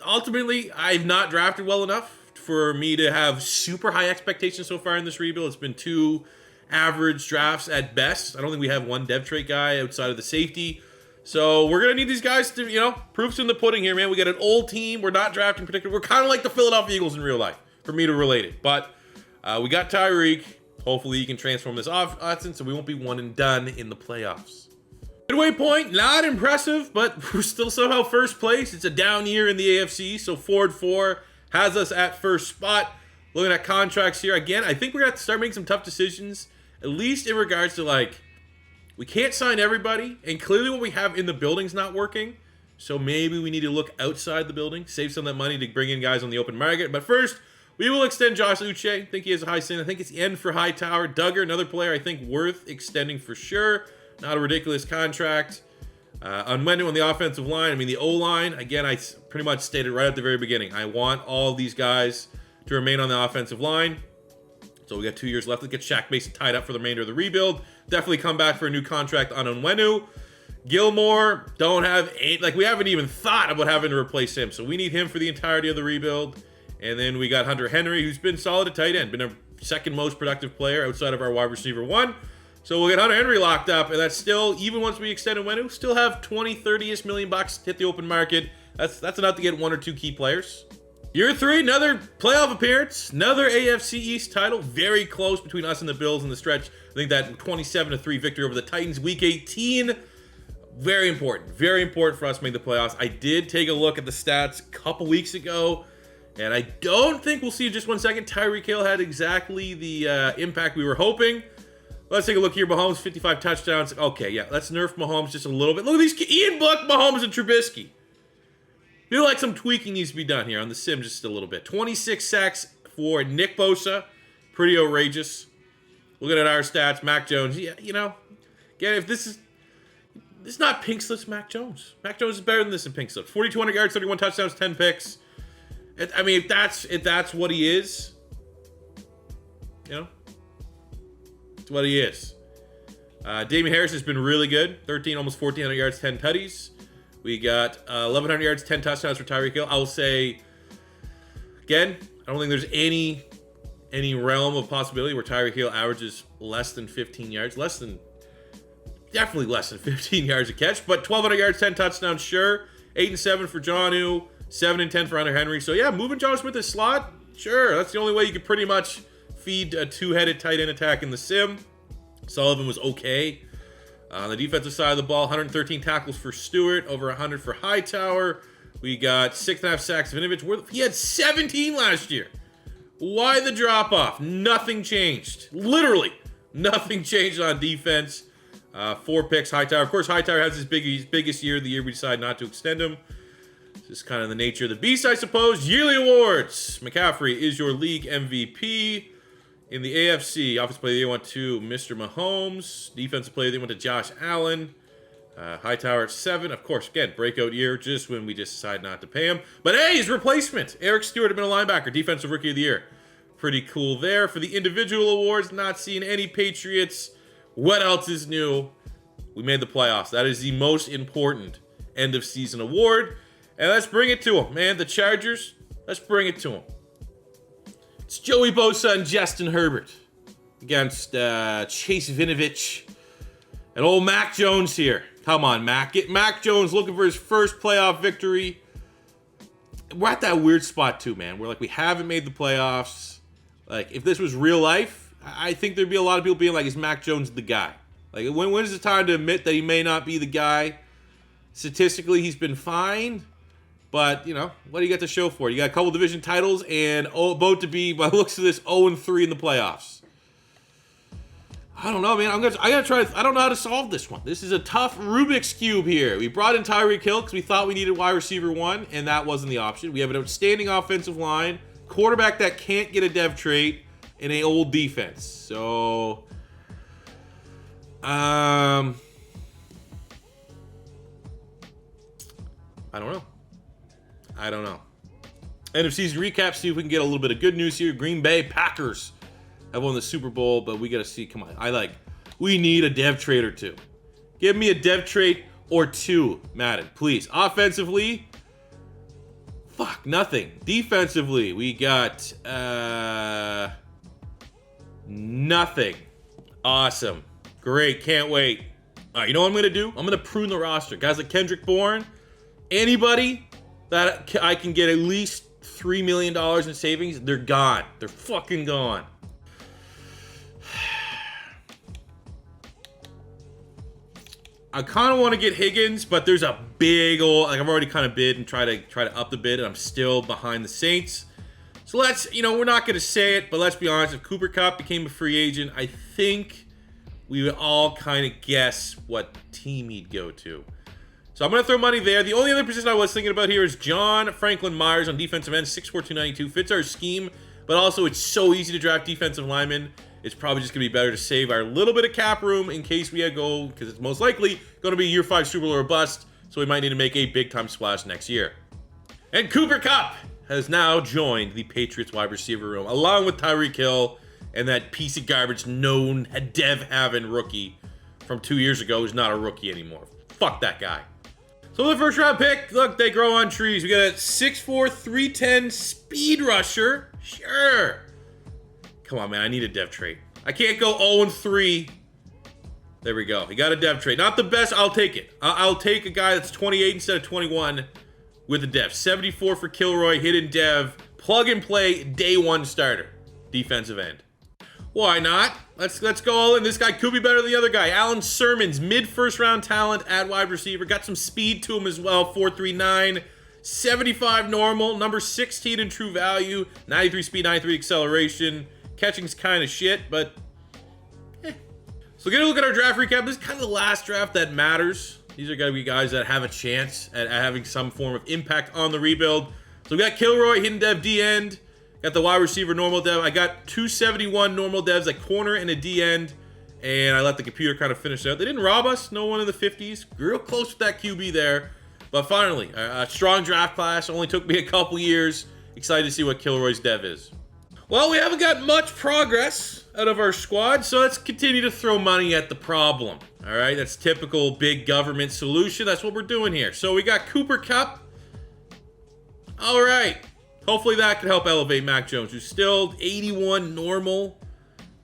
Ultimately, I've not drafted well enough for me to have super high expectations so far in this rebuild. It's been 2 average drafts at best. I don't think we have one dev trait guy outside of the safety. So we're going to need these guys to, proofs in the pudding here, man. We got an old team. We're not drafting particular. We're kind of like the Philadelphia Eagles in real life, for me to relate it. But we got Tyreek. Hopefully he can transform this offense so we won't be one and done in the playoffs. Midway point, not impressive, but we're still somehow 1st place. It's a down year in the AFC, so 4-4 has us at 1st spot. Looking at contracts here, again, I think we're going to have to start making some tough decisions, at least in regards to, we can't sign everybody, and clearly what we have in the building's not working, so maybe we need to look outside the building, save some of that money to bring in guys on the open market. But first, we will extend Josh Uche. I think he has a high ceiling. I think it's the end for Hightower. Duggar, another player I think worth extending for sure. Not a ridiculous contract. On Wendell on the offensive line, the O-line, again, I pretty much stated right at the very beginning, I want all of these guys to remain on the offensive line. So we got 2 years left. Let's get Shaq Mason tied up for the remainder of the rebuild. Definitely come back for a new contract on Onwenu. Gilmore, don't have we haven't even thought about having to replace him. So we need him for the entirety of the rebuild. And then we got Hunter Henry, who's been solid at tight end, been our 2nd most productive player outside of our wide receiver 1. So we'll get Hunter Henry locked up, and that's still, even once we extend Onwenu, still have 20, 30-ish million bucks to hit the open market. That's enough to get 1 or 2 key players. Year 3, another playoff appearance, another AFC East title, very close between us and the Bills in the stretch. I think that 27-3 victory over the Titans, Week 18, very important for us to make the playoffs. I did take a look at the stats a couple weeks ago, and I don't think we'll see in just 1 second. Tyreek Hill had exactly the impact we were hoping. Let's take a look here. Mahomes, 55 touchdowns. Okay, yeah, let's nerf Mahomes just a little bit. Look at these. Ian Book, Mahomes, and Trubisky. I feel like some tweaking needs to be done here on the sim just a little bit. 26 sacks for Nick Bosa. Pretty outrageous. Looking at our stats, Mac Jones. Yeah, again, if this is not pink slips Mac Jones. Mac Jones is better than this in pink slips. 4,200 yards, 31 touchdowns, 10 picks. If that's what he is, it's what he is. Damian Harris has been really good. 13, almost 1,400 yards, 10 tutties. We got 1,100 yards, 10 touchdowns for Tyreek Hill. I will say, again, I don't think there's any realm of possibility where Tyreek Hill averages less than 15 yards. Definitely less than 15 yards a catch. But 1,200 yards, 10 touchdowns, sure. 8 and 7 for Jonnu. 7 and 10 for Hunter Henry. So, yeah, moving John Smith to slot, sure. That's the only way you could pretty much feed a 2-headed tight end attack in the sim. Sullivan was okay. On the defensive side of the ball, 113 tackles for Stewart, over 100 for Hightower. We got 6.5 sacks of Vinovich. He had 17 last year. Why the drop-off? Nothing changed. Literally, nothing changed on defense. 4 picks, Hightower. Of course, Hightower has his biggest year, the year we decided not to extend him. It's just kind of the nature of the beast, I suppose. Yearly awards. McCaffrey is your league MVP. In the AFC, offensive player of the year went to Mr. Mahomes. Defensive player of the year went to Josh Allen. Hightower at 7. Of course, again, breakout year, just when we just decided not to pay him. But hey, his replacement, Eric Stewart, had been a linebacker, defensive rookie of the year. Pretty cool there. For the individual awards, not seeing any Patriots. What else is new? We made the playoffs. That is the most important end of season award. And let's bring it to them, man. The Chargers, let's bring it to them. It's Joey Bosa and Justin Herbert against Chase Vinovich and old Mac Jones here. Come on, Mac. Get Mac Jones looking for his first playoff victory. We're at that weird spot too, man. We're like, we haven't made the playoffs. Like, if this was real life, I think there'd be a lot of people being like, is Mac Jones the guy? Like, when is the time to admit that he may not be the guy? Statistically, he's been fine. But, you know, what do you got to show for it? You got a couple division titles and about to be, by the looks of this, 0-3 in the playoffs. I don't know, man. I gotta try. I don't know how to solve this one. This is a tough Rubik's Cube here. We brought in Tyreek Hill because we thought we needed wide receiver 1, and that wasn't the option. We have an outstanding offensive line, quarterback that can't get a dev trait, and an old defense. So, I don't know. End of season recap, see if we can get a little bit of good news here. Green Bay Packers have won the Super Bowl, but we got to see, come on. We need a dev trait or 2. Give me a dev trait or 2, Madden, please. Offensively, nothing. Defensively, we got nothing. Awesome. Great, can't wait. All right, you know what I'm going to do? I'm going to prune the roster. Guys like Kendrick Bourne, anybody that I can get at least $3 million in savings, they're gone. They're fucking gone. I kind of want to get Higgins, but there's a big old, I've already kind of bid and try to up the bid, and I'm still behind the Saints. So let's, we're not going to say it, but let's be honest. If Cooper Kupp became a free agent, I think we would all kind of guess what team he'd go to. So I'm going to throw money there. The only other position I was thinking about here is John Franklin Myers on defensive end, 6'4", 292. Fits our scheme, but also it's so easy to draft defensive linemen. It's probably just going to be better to save our little bit of cap room in case we go, because it's most likely going to be year 5 Super Bowl or bust, so we might need to make a big-time splash next year. And Cooper Kupp has now joined the Patriots wide receiver room, along with Tyreek Hill and that piece of garbage known Dev Haven rookie from 2 years ago who's not a rookie anymore. Fuck that guy. So the first round pick, look, they grow on trees. We got a 6'4", 310 speed rusher. Sure. Come on, man, I need a dev trait. I can't go 0-3. There we go. He got a dev trait. Not the best, I'll take it. I'll take a guy that's 28 instead of 21 with a dev. 74 for Kilroy, hidden dev, plug and play, day 1 starter. Defensive end. Why not? Let's go all in. This guy could be better than the other guy. Alan Sermons, mid-first round talent at wide receiver. Got some speed to him as well. 4.39, 75 normal, number 16 in true value, 93 speed, 93 acceleration. Catching's kind of shit, but So get a look at our draft recap. This is kind of the last draft that matters. These are going to be guys that have a chance at having some form of impact on the rebuild. So we got Kilroy, hidden dev, D-end. Got the wide receiver, normal dev. I got 271 normal devs, a corner and a D-end. And I let the computer kind of finish it out. They didn't rob us. No one in the 50s. Real close with that QB there. But finally, a strong draft class. Only took me a couple years. Excited to see what Kilroy's dev is. Well, we haven't got much progress out of our squad, so let's continue to throw money at the problem. All right, that's typical big government solution. That's what we're doing here. So we got Cooper Kupp. All right. Hopefully that can help elevate Mac Jones, who's still 81 normal.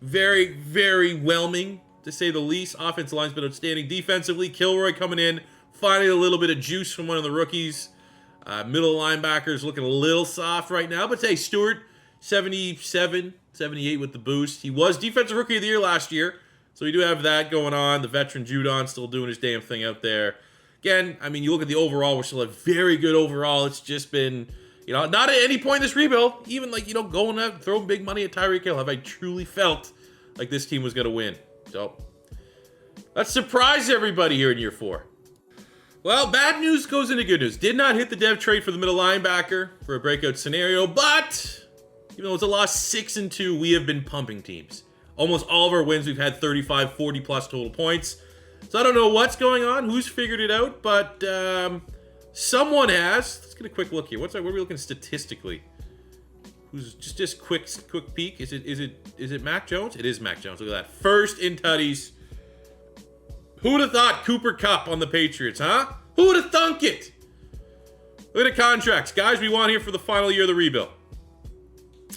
Very, very whelming, to say the least. Offensive line's been outstanding. Defensively, Kilroy coming in, finding a little bit of juice from one of the rookies. Middle linebackers looking a little soft right now. But hey, Stewart, 77, 78 with the boost. He was Defensive Rookie of the Year last year, so we do have that going on. The veteran Judon still doing his damn thing out there. Again, I mean, you look at the overall, we're still a very good overall. It's just been... not at any point in this rebuild, even going out, throwing big money at Tyreek Hill, have I truly felt like this team was going to win. So, Let's surprise everybody here in year 4. Well, bad news goes into good news. Did not hit the dev trade for the middle linebacker for a breakout scenario, but even though it's a loss 6-2, we have been pumping teams. Almost all of our wins, we've had 35, 40 plus total points. So I don't know what's going on, who's figured it out, but someone has. Let's get a quick look here. What are we looking statistically? Who's just quick peek? Is it Mac Jones? It is Mac Jones. Look at that. First in tutties. Who'd have thought Cooper Kupp on the Patriots, huh? Who'd have thunk it? Look at the contracts. Guys, we want here for the final year of the rebuild.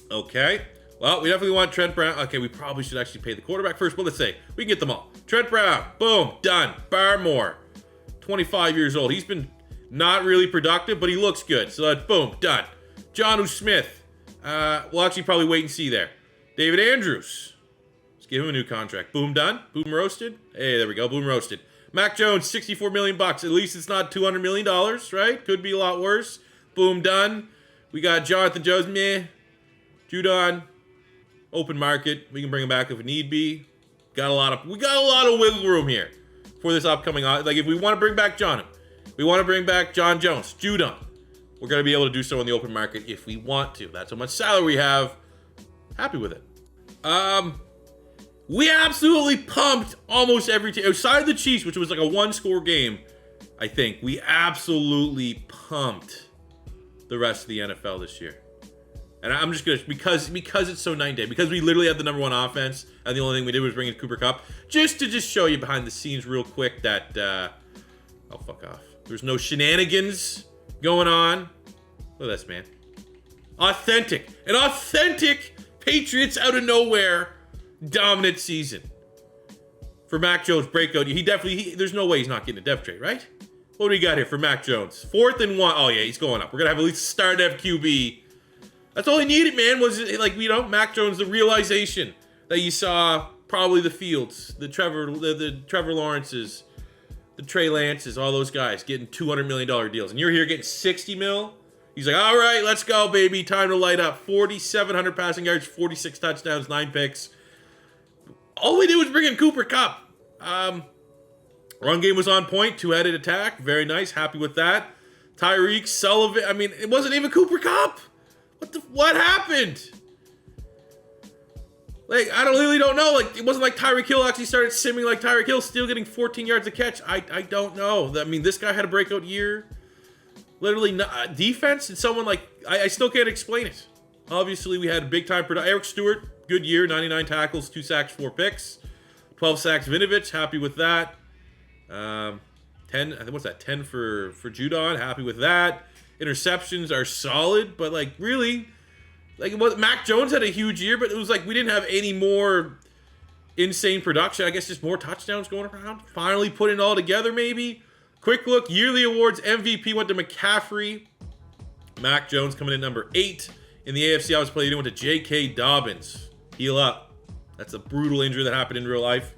Okay. Well, we definitely want Trent Brown. Okay, we probably should actually pay the quarterback first, but let's say we can get them all. Trent Brown, boom, done. Barmore, 25 years old. He's been not really productive, but he looks good. So that's boom, done. Jonnu Smith. We'll actually probably wait and see there. David Andrews. Let's give him a new contract. Boom, done. Boom, roasted. Hey, there we go. Boom, roasted. Mac Jones, $64 million. At least it's not $200 million, right? Could be a lot worse. Boom, done. We got Jonathan Jones, meh. Judon, open market. We can bring him back if need be. We got a lot of wiggle room here for this upcoming. Like if we want to bring back John, we want to bring back John Jones, Judon. We're gonna be able to do so in the open market if we want to. That's how much salary we have. Happy with it. We absolutely pumped almost every team outside the Chiefs, which was like a 1-score game. I think we absolutely pumped the rest of the NFL this year. And I'm just gonna because it's so night and day, because we literally had the number 1 offense, and the only thing we did was bring in Cooper Kupp, just to show you behind the scenes real quick that oh fuck off. There's no shenanigans going on. Look at this, man. Authentic. An authentic Patriots out of nowhere dominant season. For Mac Jones breakout. There's no way he's not getting a dev trade, right? What do we got here for Mac Jones? 4th and 1. Oh yeah, he's going up. We're gonna have at least a star dev QB. That's all he needed, man, was like, you know, Mac Jones, the realization that you saw probably the Fields, the Trevor Lawrences, the Trey Lances, all those guys getting $200 million deals. And you're here getting 60 mil. He's like, all right, let's go, baby. Time to light up. 4,700 passing yards, 46 touchdowns, 9 picks. All we did was bring in Cooper Kupp. Run game was on point, 2-headed attack. Very nice, happy with that. Tyreek, Sullivan. I mean, it wasn't even Cooper Kupp. What happened? Like, I really don't know. Like, it wasn't like Tyreek Hill actually started simming like Tyreek Hill, still getting 14 yards a catch. I don't know. I mean, this guy had a breakout year. Literally, defense and someone like, I still can't explain it. Obviously, we had big time production. Eric Stewart, good year, 99 tackles, 2 sacks, 4 picks. 12 sacks, Vinovich, happy with that. 10, I think, what's that, 10 for Judon, happy with that. Interceptions are solid, but like really, like Mac Jones had a huge year, but it was like we didn't have any more insane production. I guess just more touchdowns going around. Finally putting it all together, maybe. Quick look, yearly awards, MVP went to McCaffrey. Mac Jones coming in number 8. In the AFC, I was playing, went to J.K. Dobbins. Heal up. That's a brutal injury that happened in real life.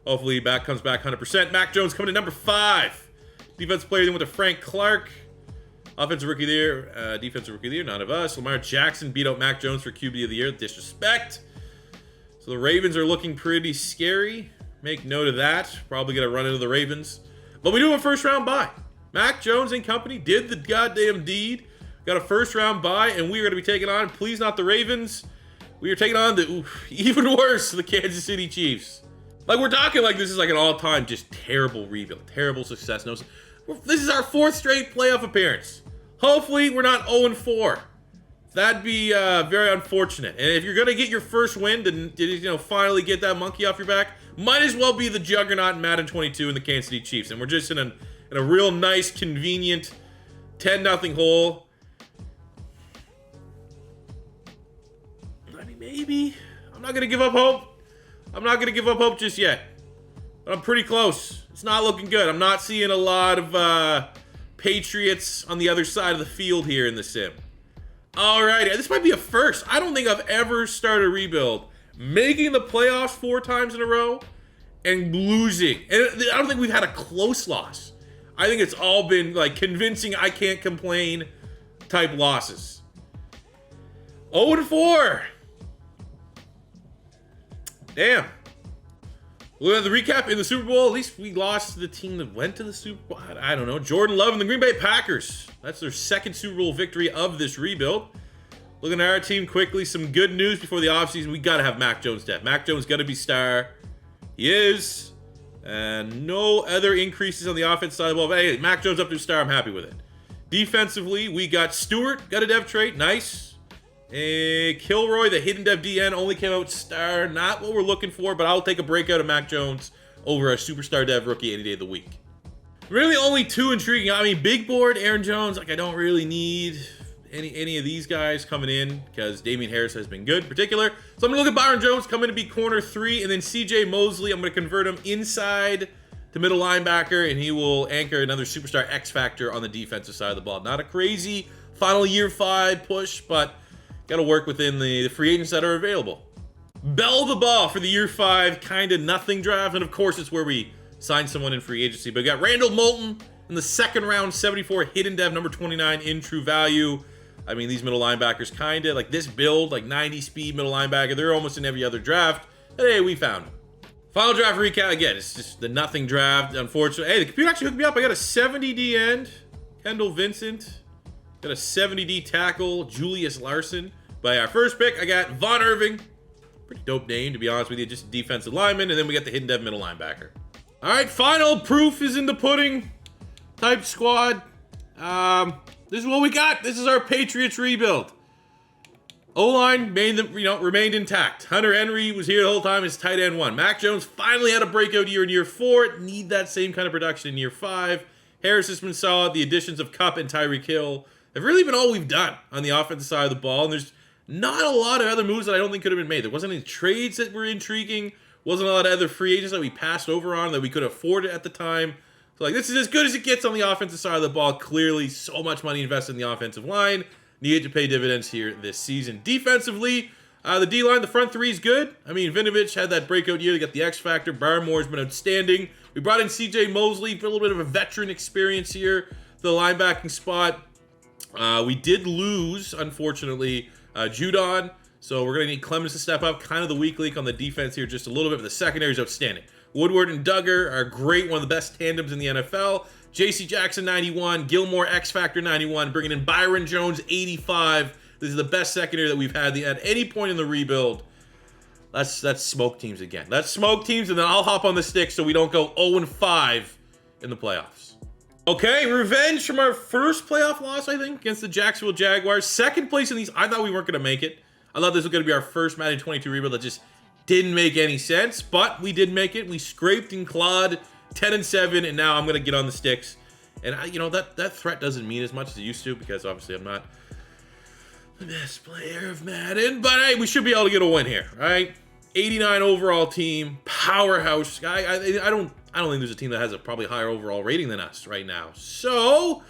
Hopefully, comes back 100%. Mac Jones coming in number 5. Defensive player, then went to Frank Clark. Offensive rookie there, defensive rookie there, none of us. Lamar Jackson beat out Mac Jones for QB of the year. Disrespect. So the Ravens are looking pretty scary. Make note of that. Probably going to run into the Ravens. But we do have a first-round bye. Mac Jones and company did the goddamn deed. Got a first-round bye, and we are going to be taking on, please not the Ravens. We are taking on even worse, the Kansas City Chiefs. Like, we're talking like this is like an all-time just terrible rebuild. Terrible success. No, this is our 4th straight playoff appearance. Hopefully, we're not 0-4. That'd be very unfortunate. And if you're going to get your first win to finally get that monkey off your back, might as well be the juggernaut in Madden 22 in the Kansas City Chiefs. And we're just in a real nice, convenient 10-0 hole. I mean, maybe. I'm not going to give up hope. I'm not going to give up hope just yet. But I'm pretty close. It's not looking good. I'm not seeing a lot of Patriots on the other side of the field here in the sim. All right, this might be a first. I don't think I've ever started a rebuild making the playoffs 4 times in a row and losing. And I don't think we've had a close loss. I think it's all been like convincing I can't complain type losses. 0-4. Damn. Well, the recap in the Super Bowl, at least we lost to the team that went to the Super Bowl. I don't know. Jordan Love and the Green Bay Packers. That's their second Super Bowl victory of this rebuild. Looking at our team quickly, some good news before the offseason. We got to have Mac Jones dead. Mac Jones got to be star. He is. And no other increases on the offense side of the ball. But hey, Mac Jones up to star. I'm happy with it. Defensively, we got Stewart. Got a dev trait. Nice. Kilroy, the hidden dev DN, only came out star. Not what we're looking for, but I'll take a breakout of Mac Jones over a superstar dev rookie any day of the week. Really only two intriguing. I mean, big board, Aaron Jones, like I don't really need any of these guys coming in because Damian Harris has been good in particular. So I'm going to look at Byron Jones coming to be corner 3, and then CJ Mosley, I'm going to convert him inside to middle linebacker, and he will anchor another superstar X factor on the defensive side of the ball. Not a crazy final year 5 push, but got to work within the free agents that are available. Bell of the ball for the year 5, kind of nothing draft. And of course, it's where we sign someone in free agency. But we got Randall Moulton in the second round, 74 hidden dev, number 29 in true value. I mean, these middle linebackers kind of like this build, like 90 speed middle linebacker. They're almost in every other draft. And hey, we found them. Final draft recap again. It's just the nothing draft, unfortunately. Hey, the computer actually hooked me up. I got a 70D end, Kendall Vincent. Got a 70D tackle, Julius Larson. By our first pick, I got Von Irving. Pretty dope name, to be honest with you. Just defensive lineman. And then we got the hidden dev middle linebacker. All right, final proof is in the pudding type squad. This is what we got. This is our Patriots rebuild. O-line remained intact. Hunter Henry was here the whole time as tight end 1. Mac Jones finally had a breakout year in year 4. Need that same kind of production in year 5. Harris has been solid. The additions of Kupp and Tyreek Hill have really been all we've done on the offensive side of the ball. And there's not a lot of other moves that I don't think could have been made. There wasn't any trades that were intriguing. Wasn't a lot of other free agents that we passed over on that we could afford at the time. So like, this is as good as it gets on the offensive side of the ball. Clearly, so much money invested in the offensive line. Needed to pay dividends here this season. Defensively, the D-line, the front 3 is good. I mean, Vinovich had that breakout year. They got the X factor. Barmore's been outstanding. We brought in CJ Mosley for a little bit of a veteran experience here. The linebacking spot. We did lose, unfortunately, Judon. So we're going to need Clemens to step up. Kind of the weak link on the defense here just a little bit, but the secondary is outstanding. Woodward and Duggar are great. One of the best tandems in the NFL. J.C. Jackson, 91. Gilmore, X Factor, 91. Bringing in Byron Jones, 85. This is the best secondary that we've had at any point in the rebuild. Let's smoke teams again. Let's smoke teams, and then I'll hop on the stick so we don't go 0-5 in the playoffs. Okay, revenge from our first playoff loss, I think, against the Jacksonville Jaguars. Second place in these. I thought we weren't going to make it. I thought this was going to be our first Madden 22 rebuild that just didn't make any sense, but we did make it. We scraped and clawed 10-7, and now I'm going to get on the sticks. And, that threat doesn't mean as much as it used to because, obviously, I'm not the best player of Madden. But, hey, we should be able to get a win here, right? 89 overall team, powerhouse. I don't think there's a team that has a probably higher overall rating than us right now. So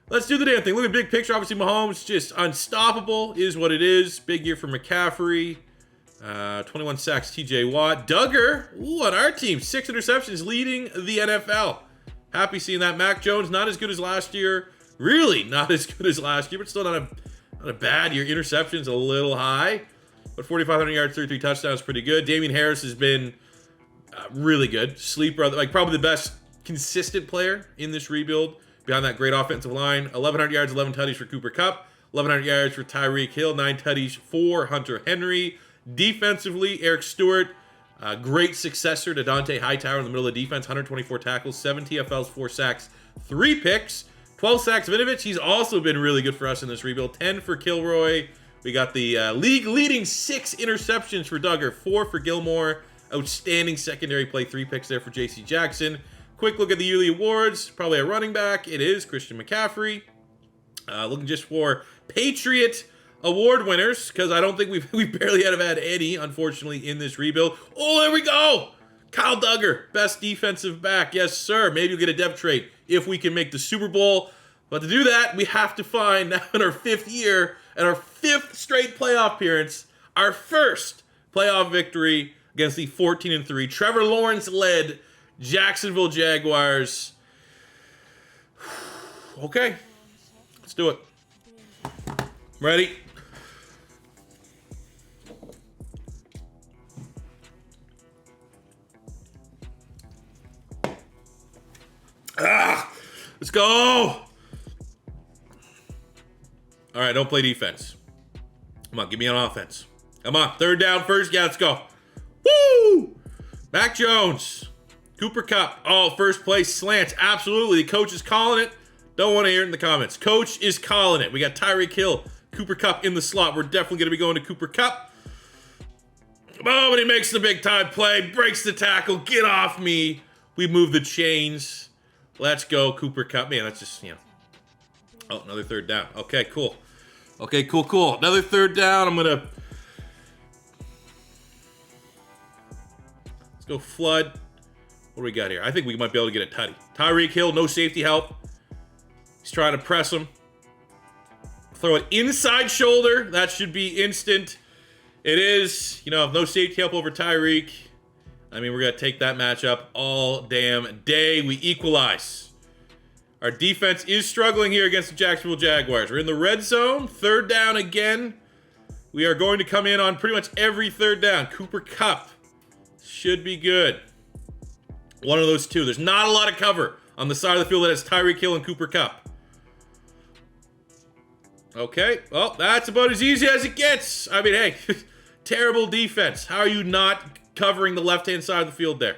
let's do the damn thing. Look at the big picture. Obviously, Mahomes just unstoppable is what it is. Big year for McCaffrey. 21 sacks, TJ Watt. Duggar, on our team, 6 interceptions, leading the NFL. Happy seeing that. Mac Jones, not as good as last year. Really not as good as last year, but still not a bad year. Interceptions a little high. But 4,500 yards, 33 touchdowns, pretty good. Damian Harris has been really good. Sleeper, like probably the best consistent player in this rebuild. Behind that great offensive line. 1,100 yards, 11 tutties for Cooper Kupp. 1,100 yards for Tyreek Hill. 9 tutties for Hunter Henry. Defensively, Eric Stewart, great successor to Dante Hightower in the middle of the defense. 124 tackles, 7 TFLs, 4 sacks, 3 picks. 12 sacks. Vinovich, he's also been really good for us in this rebuild. 10 for Kilroy. We got the league-leading 6 interceptions for Duggar, 4 for Gilmore. Outstanding secondary play, 3 picks there for J.C. Jackson. Quick look at the yearly awards. Probably a running back. It is Christian McCaffrey. Looking just for Patriot award winners, because I don't think we barely have had any, unfortunately, in this rebuild. Oh, there we go! Kyle Duggar, best defensive back. Yes, sir. Maybe we'll get a depth trade if we can make the Super Bowl. But to do that, we have to find, now in our 5th year, and our 5th straight playoff appearance, our first playoff victory against the 14-3 Trevor Lawrence-led Jacksonville Jaguars. Okay, let's do it. Ready? Let's go. All right, don't play defense. Come on, give me on offense. Come on, third down first. Yeah, let's go. Woo! Mac Jones. Cooper Kupp. Oh, first place slants. Absolutely. The coach is calling it. Don't want to hear it in the comments. Coach is calling it. We got Tyreek Hill, Cooper Kupp in the slot. We're definitely going to be going to Cooper Kupp. Oh, but he makes the big time play. Breaks the tackle. Get off me. We move the chains. Let's go, Cooper Kupp. Man, that's just, Oh, another third down. Okay, cool. Okay, cool. Another third down. I'm going to... Let's go flood. What do we got here? I think we might be able to get a tutty. Tyreek Hill, no safety help. He's trying to press him. Throw it inside shoulder. That should be instant. It is, no safety help over Tyreek. I mean, we're going to take that matchup all damn day. We equalize. Our defense is struggling here against the Jacksonville Jaguars. We're in the red zone. Third down again. We are going to come in on pretty much every third down. Cooper Kupp should be good. One of those two. There's not a lot of cover on the side of the field that has Tyreek Hill and Cooper Kupp. Okay, well, that's about as easy as it gets. I mean, hey, terrible defense. How are you not covering the left-hand side of the field there?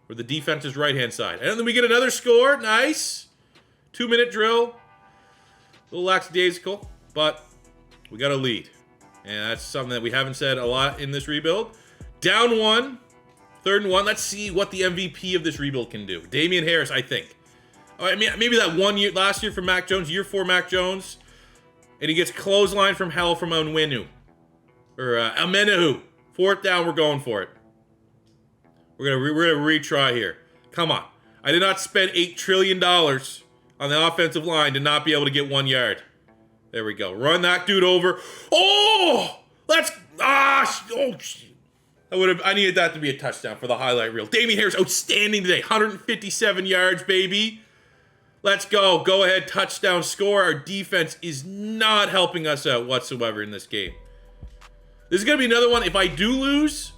Where the defense is right-hand side. And then we get another score. Nice. 2-minute drill. A little lackadaisical, but we got a lead. And that's something that we haven't said a lot in this rebuild. Down one. Third and one. Let's see what the MVP of this rebuild can do. Damian Harris, I think. I mean, maybe that 1 year, last year for Mac Jones, year 4 Mac Jones. And he gets clothesline from hell from Onwenu. Or Amenahu. Fourth down, we're going for it. We're gonna retry here. Come on. I did not spend $8 trillion on the offensive line to not be able to get 1 yard. There we go. Run that dude over. Oh! I needed that to be a touchdown for the highlight reel. Damian Harris outstanding today. 157 yards, baby. Let's go. Go ahead, touchdown score. Our defense is not helping us out whatsoever in this game. This is going to be another one. If I do lose,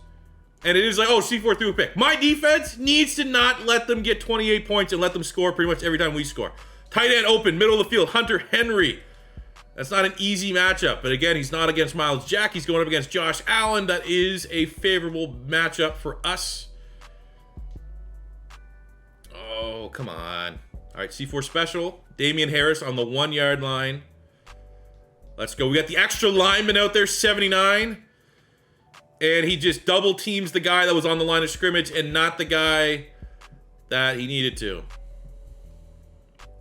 and it is like, C4 threw a pick. My defense needs to not let them get 28 points and let them score pretty much every time we score. Tight end open, middle of the field. Hunter Henry. That's not an easy matchup. But again, he's not against Miles Jack. He's going up against Josh Allen. That is a favorable matchup for us. Oh, come on. All right, C4 special. Damian Harris on the 1 yard line. Let's go. We got the extra lineman out there, 79. And he just double teams the guy that was on the line of scrimmage and not the guy that he needed to.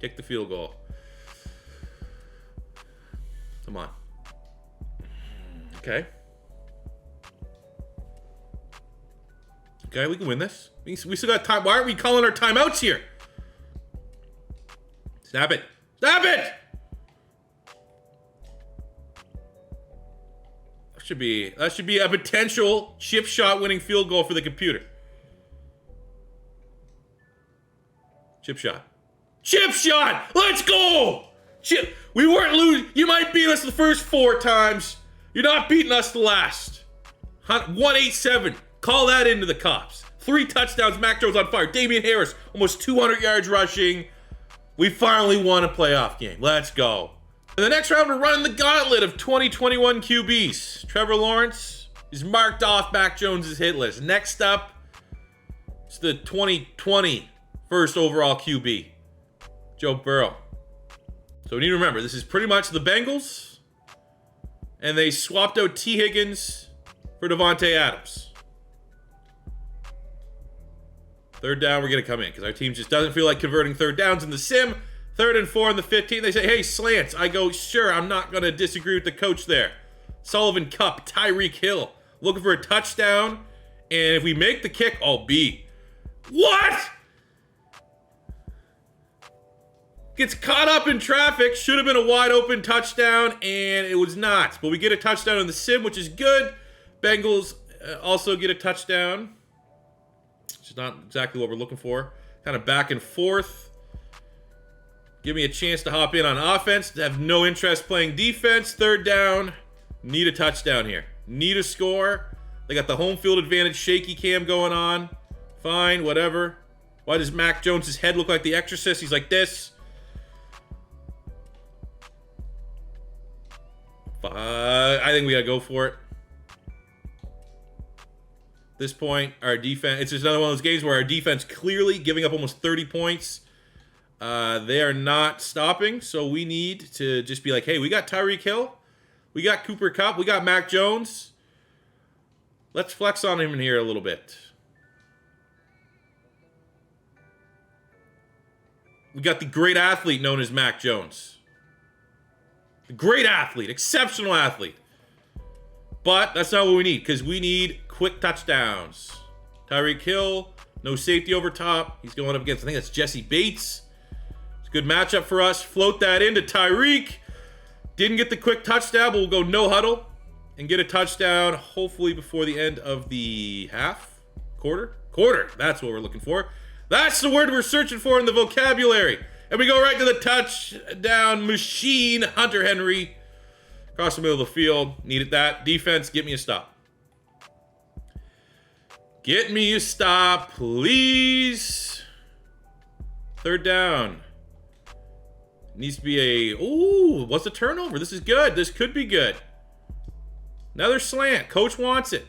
Kick the field goal. Come on. Okay. Okay, we can win this. We still got time. Why aren't we calling our timeouts here? Snap it. Snap it! That should be a potential chip shot winning field goal for the computer. Chip shot. Chip shot! Let's go! We weren't losing. You might beat us the first 4 times. You're not beating us the last. 187. Call that into the cops. 3 touchdowns. Mac Jones on fire. Damian Harris, almost 200 yards rushing. We finally won a playoff game. Let's go. In the next round, we're running the gauntlet of 2021 QBs. Trevor Lawrence is marked off Mac Jones' hit list. Next up, it's the 2020 first overall QB, Joe Burrow. So we need to remember, this is pretty much the Bengals, and they swapped out T. Higgins for Devontae Adams. Third down, we're going to come in because our team just doesn't feel like converting third downs in the sim. 3rd and 4 in the 15. They say, hey, slants. I go, sure, I'm not going to disagree with the coach there. Sullivan Kupp, Tyreek Hill, looking for a touchdown. And if we make the kick, I'll be. What? Gets caught up in traffic. Should have been a wide open touchdown, and it was not. But we get a touchdown in the sim, which is good. Bengals also get a touchdown. Which is not exactly what we're looking for. Kind of back and forth. Give me a chance to hop in on offense. Have no interest playing defense. Third down. Need a touchdown here. Need a score. They got the home field advantage shaky cam going on. Fine, whatever. Why does Mac Jones' head look like the Exorcist? He's like this. I think we gotta go for it. At this point, our defense, it's just another one of those games where our defense clearly giving up almost 30 points. They are not stopping, so we need to just be like, hey, we got Tyreek Hill, we got Cooper Kupp, we got Mac Jones. Let's flex on him in here a little bit. We got the great athlete known as Mac Jones. The great athlete, exceptional athlete. But that's not what we need, because we need quick touchdowns. Tyreek Hill, no safety over top. He's going up against, I think that's Jesse Bates. It's a good matchup for us. Float that into Tyreek. Didn't get the quick touchdown, but we'll go no huddle and get a touchdown, hopefully before the end of the half. Quarter? Quarter. That's what we're looking for. That's the word we're searching for in the vocabulary. And we go right to the touchdown machine, Hunter Henry. Across the middle of the field. Needed that. Defense, get me a stop. Get me a stop, please. Third down. Needs to be a... Ooh, what's the turnover? This is good. This could be good. Another slant. Coach wants it.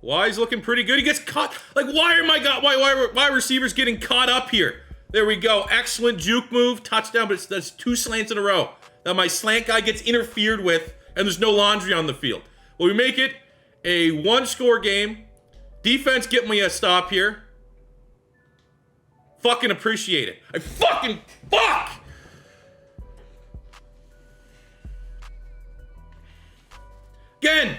Why's looking pretty good. He gets caught. Like, why are receivers getting caught up here? There we go. Excellent juke move. Touchdown, but that's 2 slants in a row. Now my slant guy gets interfered with, and there's no laundry on the field. Well, we make it a 1-score game. Defense, get me a stop here. Fucking appreciate it. I fucking... Fuck! Again,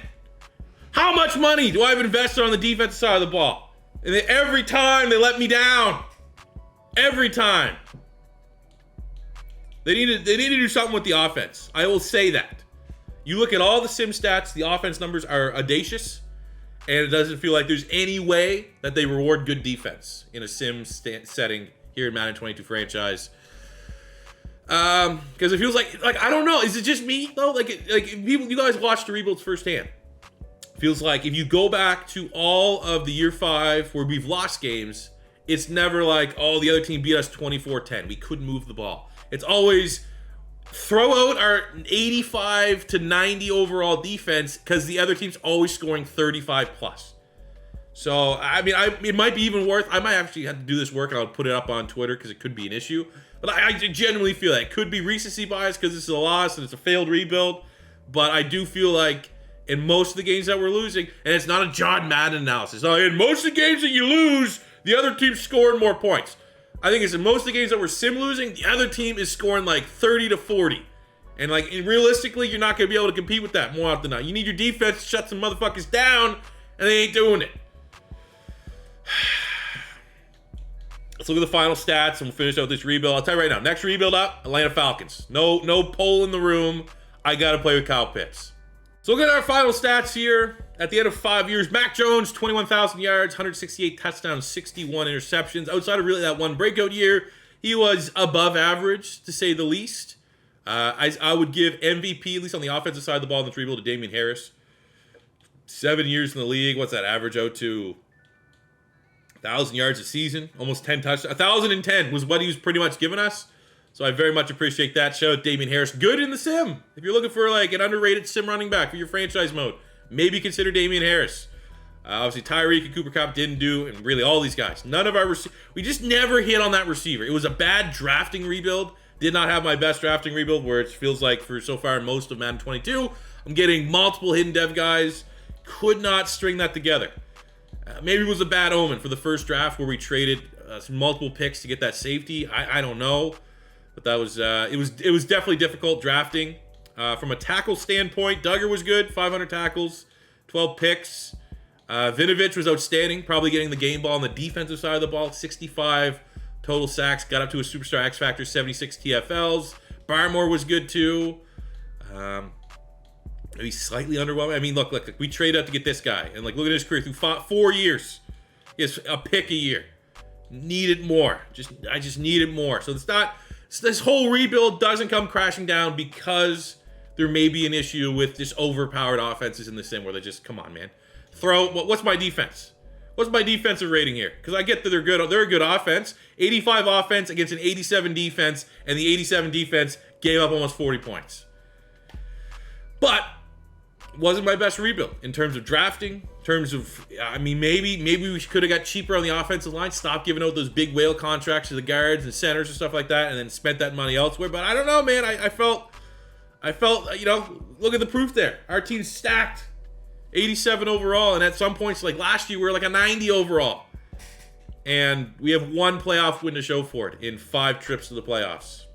how much money do I have invested on the defensive side of the ball? And every time they let me down. Every time. They need to do something with the offense. I will say that. You look at all the sim stats, the offense numbers are audacious, and it doesn't feel like there's any way that they reward good defense in a sim setting here in Madden 22 franchise. Because it feels like I don't know. Is it just me though? Like people, you guys watched the rebuilds firsthand. Feels like if you go back to all of the year 5 where we've lost games, it's never like, oh, the other team beat us 24-10. We couldn't move the ball. It's always throw out our 85 to 90 overall defense because the other team's always scoring 35 plus. So, I mean, it might be even worth, I might actually have to do this work and I'll put it up on Twitter because it could be an issue. But I genuinely feel that it could be recency bias because this is a loss and it's a failed rebuild. But I do feel like in most of the games that we're losing, and it's not a John Madden analysis. No, in most of the games that you lose, the other team's scoring more points. I think it's in most of the games that we're sim losing, the other team is scoring like 30 to 40. And like realistically, you're not going to be able to compete with that more often than not. You need your defense to shut some motherfuckers down, and they ain't doing it. Let's look at the final stats, and we'll finish out this rebuild. I'll tell you right now, next rebuild up, Atlanta Falcons. No poll in the room. I got to play with Kyle Pitts. So look at our final stats here. At the end of 5 years, Mac Jones, 21,000 yards, 168 touchdowns, 61 interceptions. Outside of really that one breakout year, he was above average, to say the least. I would give MVP, at least on the offensive side of the ball in this rebuild, to Damian Harris. 7 years in the league. What's that average out to? 1,000 yards a season, almost 10 touchdowns. 1,010 was what he was pretty much giving us. So I very much appreciate that. Shout out Damian Harris. Good in the sim. If you're looking for like an underrated sim running back for your franchise mode, maybe consider Damian Harris. Obviously, Tyreek and Cooper Kupp didn't do, and really all these guys. None of our we just never hit on that receiver. It was a bad drafting rebuild. Did not have my best drafting rebuild, where it feels like for so far most of Madden 22, I'm getting multiple hidden dev guys. Could not string that together. Maybe it was a bad omen for the first draft where we traded some multiple picks to get that safety. I don't know, but that was it was definitely difficult drafting. From a tackle standpoint, Duggar was good, 500 tackles, 12 picks. Vinovich was outstanding, probably getting the game ball on the defensive side of the ball, 65 total sacks, got up to a superstar X Factor, 76 TFLs. Barmore was good too. Maybe slightly underwhelming. I mean, look, we traded up to get this guy, and like, look at his career through 4 years. He has a pick a year. Needed more. I just needed more. So it's not. This whole rebuild doesn't come crashing down because there may be an issue with just overpowered offenses in the sim where they just, come on, man. What's my defense? What's my defensive rating here? Because I get that they're good. They're a good offense. 85 offense against an 87 defense, and the 87 defense gave up almost 40 points. But wasn't my best rebuild in terms of drafting, in terms of, I mean, maybe we could have got cheaper on the offensive line, stopped giving out those big whale contracts to the guards and centers and stuff like that, and then spent that money elsewhere. But I don't know, man. I felt, you know, look at the proof there. Our team's stacked, 87 overall, and at some points, like last year, we were like a 90 overall. And we have one playoff win to show for it in 5 trips to the playoffs.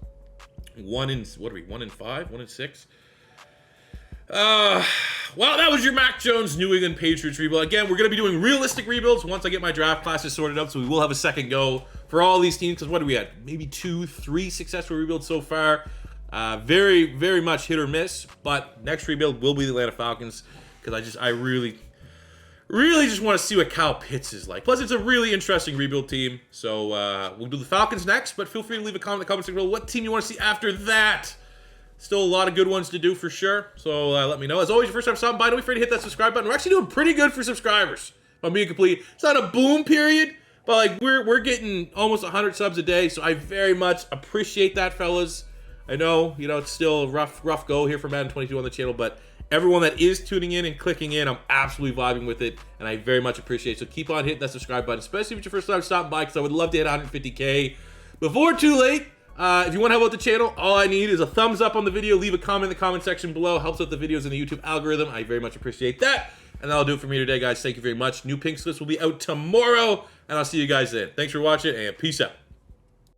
1 in 5? 1 in 6? Well, that was your Mac Jones New England Patriots rebuild. Again, we're going to be doing realistic rebuilds once I get my draft classes sorted out, so we will have a second go for all these teams, because what do we have? Maybe 2, 3 successful rebuilds so far. Very, very much hit or miss, but next rebuild will be the Atlanta Falcons, because I really just want to see what Kyle Pitts is like. Plus, it's a really interesting rebuild team, so we'll do the Falcons next, but feel free to leave a comment in the comment section below what team you want to see after that. Still a lot of good ones to do for sure, so let me know. As always, your first time stopping by, don't be afraid to hit that subscribe button. We're actually doing pretty good for subscribers, if I'm being complete. It's not a boom period, but like we're getting almost 100 subs a day, so I very much appreciate that, fellas. I know, you know, it's still a rough go here for Madden 22 on the channel, but everyone that is tuning in and clicking in, I'm absolutely vibing with it, and I very much appreciate it. So keep on hitting that subscribe button, especially if it's your first time stopping by, because I would love to hit 150K before too late. If you want to help out the channel, all I need is a thumbs up on the video. Leave a comment in the comment section below. Helps out the videos in the YouTube algorithm. I very much appreciate that. And that'll do it for me today, guys. Thank you very much. New pink slips will be out tomorrow, and I'll see you guys then. Thanks for watching, and peace out.